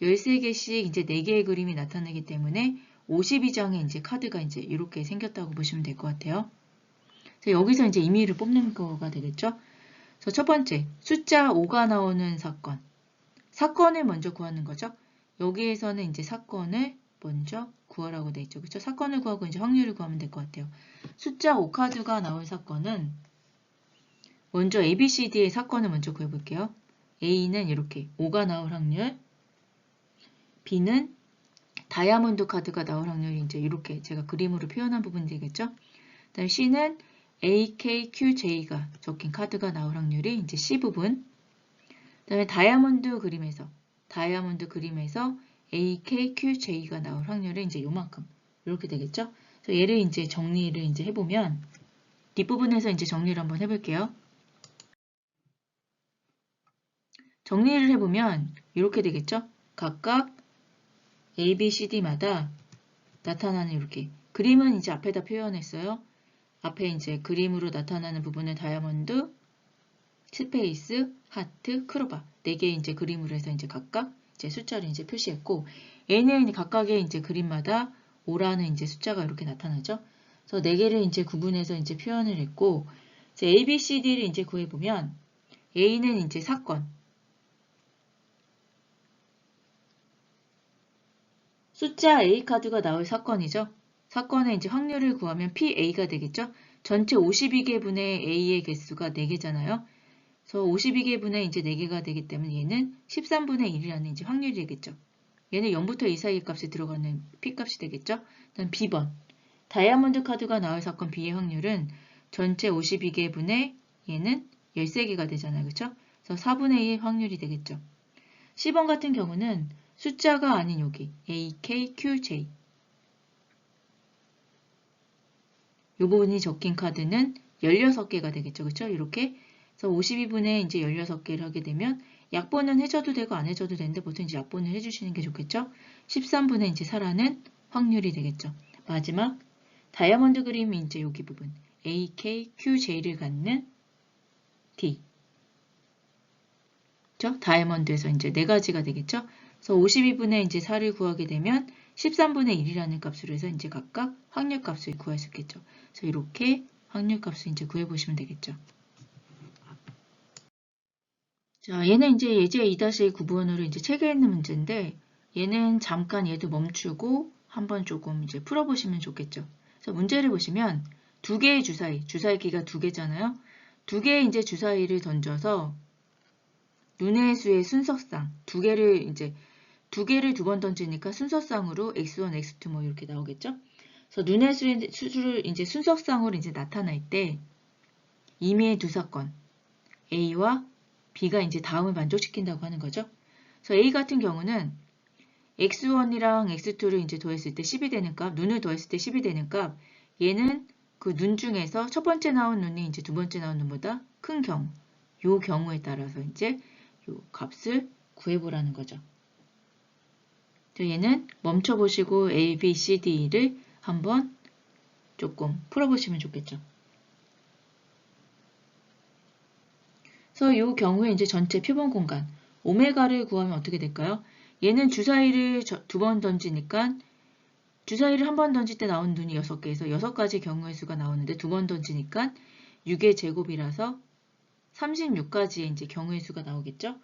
13개씩 이제 4개의 그림이 나타나기 때문에 52장의 이제 카드가 이제 이렇게 생겼다고 보시면 될 것 같아요. 그래서 여기서 이제 임의를 뽑는 거가 되겠죠. 그래서 첫 번째, 숫자 5가 나오는 사건. 사건을 먼저 구하는 거죠. 여기에서는 이제 사건을 먼저 구하라고 돼 있죠. 그렇죠? 사건을 구하고 이제 확률을 구하면 될 것 같아요. 숫자 5카드가 나올 사건은 먼저 A, B, C, D의 사건을 먼저 구해볼게요. A는 이렇게 5가 나올 확률, B는 다이아몬드 카드가 나올 확률이 이제 이렇게 제가 그림으로 표현한 부분이 되겠죠. 그다음에 C는 A, K, Q, J가 적힌 카드가 나올 확률이 이제 C 부분. 그다음에 다이아몬드 그림에서 A, K, Q, J가 나올 확률은 이제 요만큼 이렇게 되겠죠. 그래서 얘를 이제 정리를 이제 해보면 뒷부분에서 이제 정리를 한번 해볼게요. 정리를 해보면 이렇게 되겠죠. 각각 A, B, C, D마다 나타나는 이렇게 그림은 이제 앞에다 표현했어요. 앞에 이제 그림으로 나타나는 부분은 다이아몬드, 스페이스, 하트, 크로바 4개 이제 그림으로 해서 이제 각각 이제 숫자를 이제 표시했고 얘는 각각의 이제 그림마다 5라는 이제 숫자가 이렇게 나타나죠. 그래서 4개를 이제 구분해서 이제 표현을 했고 이제 A, B, C, D를 이제 구해보면 A는 이제 사건 숫자 A 카드가 나올 사건이죠. 사건의 이제 확률을 구하면 PA가 되겠죠. 전체 52개분의 A의 개수가 4개잖아요. 그래서 52개분의 이제 4개가 되기 때문에 얘는 13분의 1이라는 이제 확률이 되겠죠. 얘는 0부터 2 사이 값이 들어가는 P값이 되겠죠. 다음 B번. 다이아몬드 카드가 나올 사건 B의 확률은 전체 52개분의 얘는 13개가 되잖아요. 그렇죠? 그래서 4분의 1 확률이 되겠죠. C번 같은 경우는 숫자가 아닌 여기 A, K, Q, J 이 부분이 적힌 카드는 16개가 되겠죠. 그렇죠? 이렇게 그래서 52분의 이제 16개를 하게 되면 약분은 해줘도 되고 안 해줘도 되는데 보통 이제 약분을 해주시는 게 좋겠죠. 13분의 이제 4라는 확률이 되겠죠. 마지막 다이아몬드 그림이 이제 여기 부분 A, K, Q, J를 갖는 D 그렇죠? 다이아몬드에서 이제 4가지가 되겠죠. 그래서 52분의 이제 4를 구하게 되면 13분의 1이라는 값으로 해서 이제 각각 확률 값을 구할 수 있겠죠. 그래서 이렇게 확률 값을 이제 구해보시면 되겠죠. 자, 얘는 이제 예제 2-9번으로 이제 책에 있는 문제인데 얘는 잠깐 얘도 멈추고 한번 조금 이제 풀어보시면 좋겠죠. 그래서 문제를 보시면 2개의 주사위기가 2개잖아요. 2개의 이제 주사위를 던져서 눈의 수의 순서상 2개를 2번 던지니까 순서상으로 x1, x2 뭐 이렇게 나오겠죠. 그래서 눈의 수를 이제 순서상으로 이제 나타날 때 임의의 두 사건 A와 B가 이제 다음을 만족시킨다고 하는 거죠. 그래서 A 같은 경우는 x1이랑 x2를 이제 더했을 때 10이 되는 값, 눈을 더했을 때 10이 되는 값, 얘는 그 눈 중에서 첫 번째 나온 눈이 이제 두 번째 나온 눈보다 큰 경우, 요 경우에 따라서 이제 요 값을 구해보라는 거죠. 얘는 멈춰보시고 A, B, C, D를 한번 조금 풀어보시면 좋겠죠. 그래서 이 경우에 이제 전체 표본 공간 오메가를 구하면 어떻게 될까요? 얘는 주사위를 2번 던지니까 주사위를 한 번 던질 때 나온 눈이 6개에서 6가지 경우의 수가 나오는데 2번 던지니까 6의 제곱이라서 36가지의 이제 경우의 수가 나오겠죠?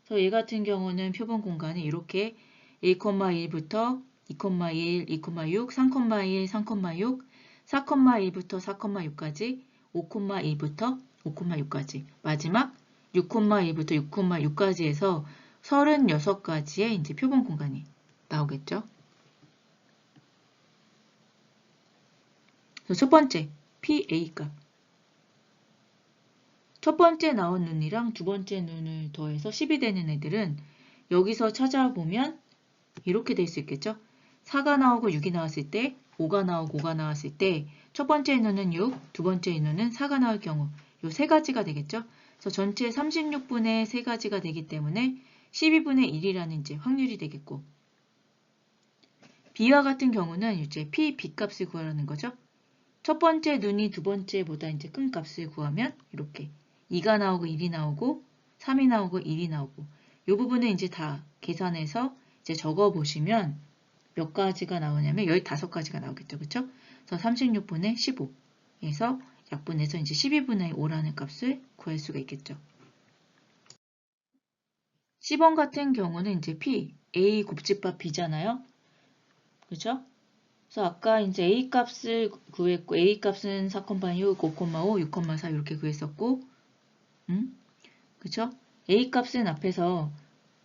그래서 얘 같은 경우는 표본 공간이 이렇게 1,1부터 2,1, 2,6, 3,1, 3,6, 4,1부터 4,6까지, 5,1부터 5,6까지, 마지막 6,1부터 6,6까지 해서 36가지의 이제 표본 공간이 나오겠죠? 그래서 첫 번째, PA 값. 첫 번째 나온 눈이랑 두 번째 눈을 더해서 10이 되는 애들은 여기서 찾아보면 이렇게 될 수 있겠죠? 4가 나오고 6이 나왔을 때, 5가 나오고 5가 나왔을 때 첫 번째 눈은 6, 두 번째 눈은 4가 나올 경우 요 세 가지가 되겠죠? 그래서 전체 36분의 세 가지가 되기 때문에 12분의 1이라는 이제 확률이 되겠고 B와 같은 경우는 이제 P, B 값을 구하라는 거죠. 첫 번째 눈이 두 번째보다 이제 큰 값을 구하면 이렇게 2가 나오고 1이 나오고 3이 나오고 1이 나오고 이 부분은 이제 다 계산해서 이제 적어 보시면 몇 가지가 나오냐면 15가지가 나오겠죠. 그렇죠? 그래서 36분의 15에서 약분해서 이제 12분의 5라는 값을 구할 수가 있겠죠. 10번 같은 경우는 이제 P, A 곱집합 B잖아요. 그렇죠? 그래서 아까 이제 A 값을 구했고 A 값은 4,6, 5,5, 6,4 이렇게 구했었고 그쵸? A 값은 앞에서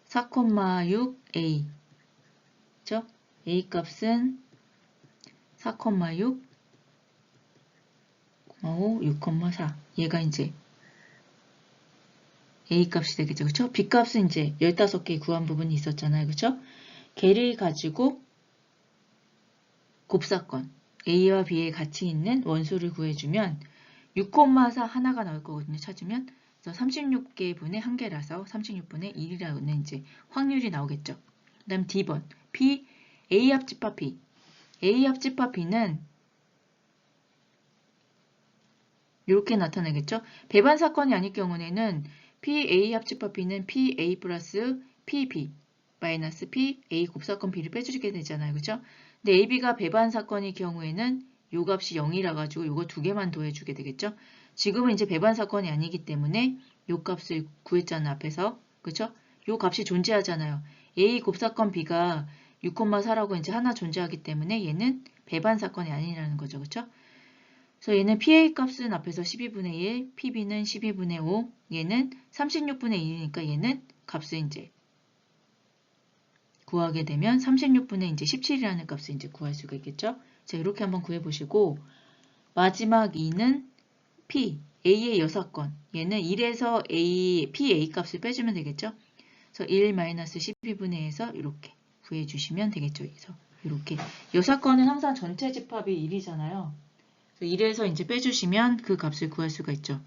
4,6A 그쵸? A 값은 4,6, 5, 6,4 얘가 이제 A 값이 되겠죠. 그쵸? B 값은 이제 15개 구한 부분이 있었잖아요. 그쵸? 걔를 가지고 곱사건 A와 B에 같이 있는 원소를 구해주면 6,4 하나가 나올 거거든요. 찾으면 36개 분의 1개라서 36분의 1이라는 이제 확률이 나오겠죠. 그 다음 D번 P A 합집합 B A 합집합 B는 이렇게 나타나겠죠. 배반 사건이 아닐 경우에는 PA 합집합 B는 PA 플러스 PB 마이너스 PA 곱사건 B를 빼주게 되잖아요. 그죠? 근데 AB가 배반 사건의 경우에는 요 값이 0이라 가지고 요거 두 개만 더해주게 되겠죠. 지금은 이제 배반 사건이 아니기 때문에 요 값을 구했잖아 앞에서. 그쵸? 요 값이 존재하잖아요. A 곱사건 B가 6,4라고 이제 하나 존재하기 때문에 얘는 배반 사건이 아니라는 거죠. 그쵸? 그래서 얘는 PA 값은 앞에서 12분의 1, PB는 12분의 5, 얘는 36분의 1이니까 얘는 값을 이제 구하게 되면 36분의 이제 17이라는 값을 이제 구할 수가 있겠죠. 자, 이렇게 한번 구해 보시고 마지막 2는 P, A의 여사건. 얘는 1에서 A, PA 값을 빼주면 되겠죠. 그래서 1-12분의 1에서 이렇게 구해 주시면 되겠죠. 그래서 이렇게 여사건은 항상 전체 집합이 1이잖아요. 1에서 이제 빼주시면 그 값을 구할 수가 있죠.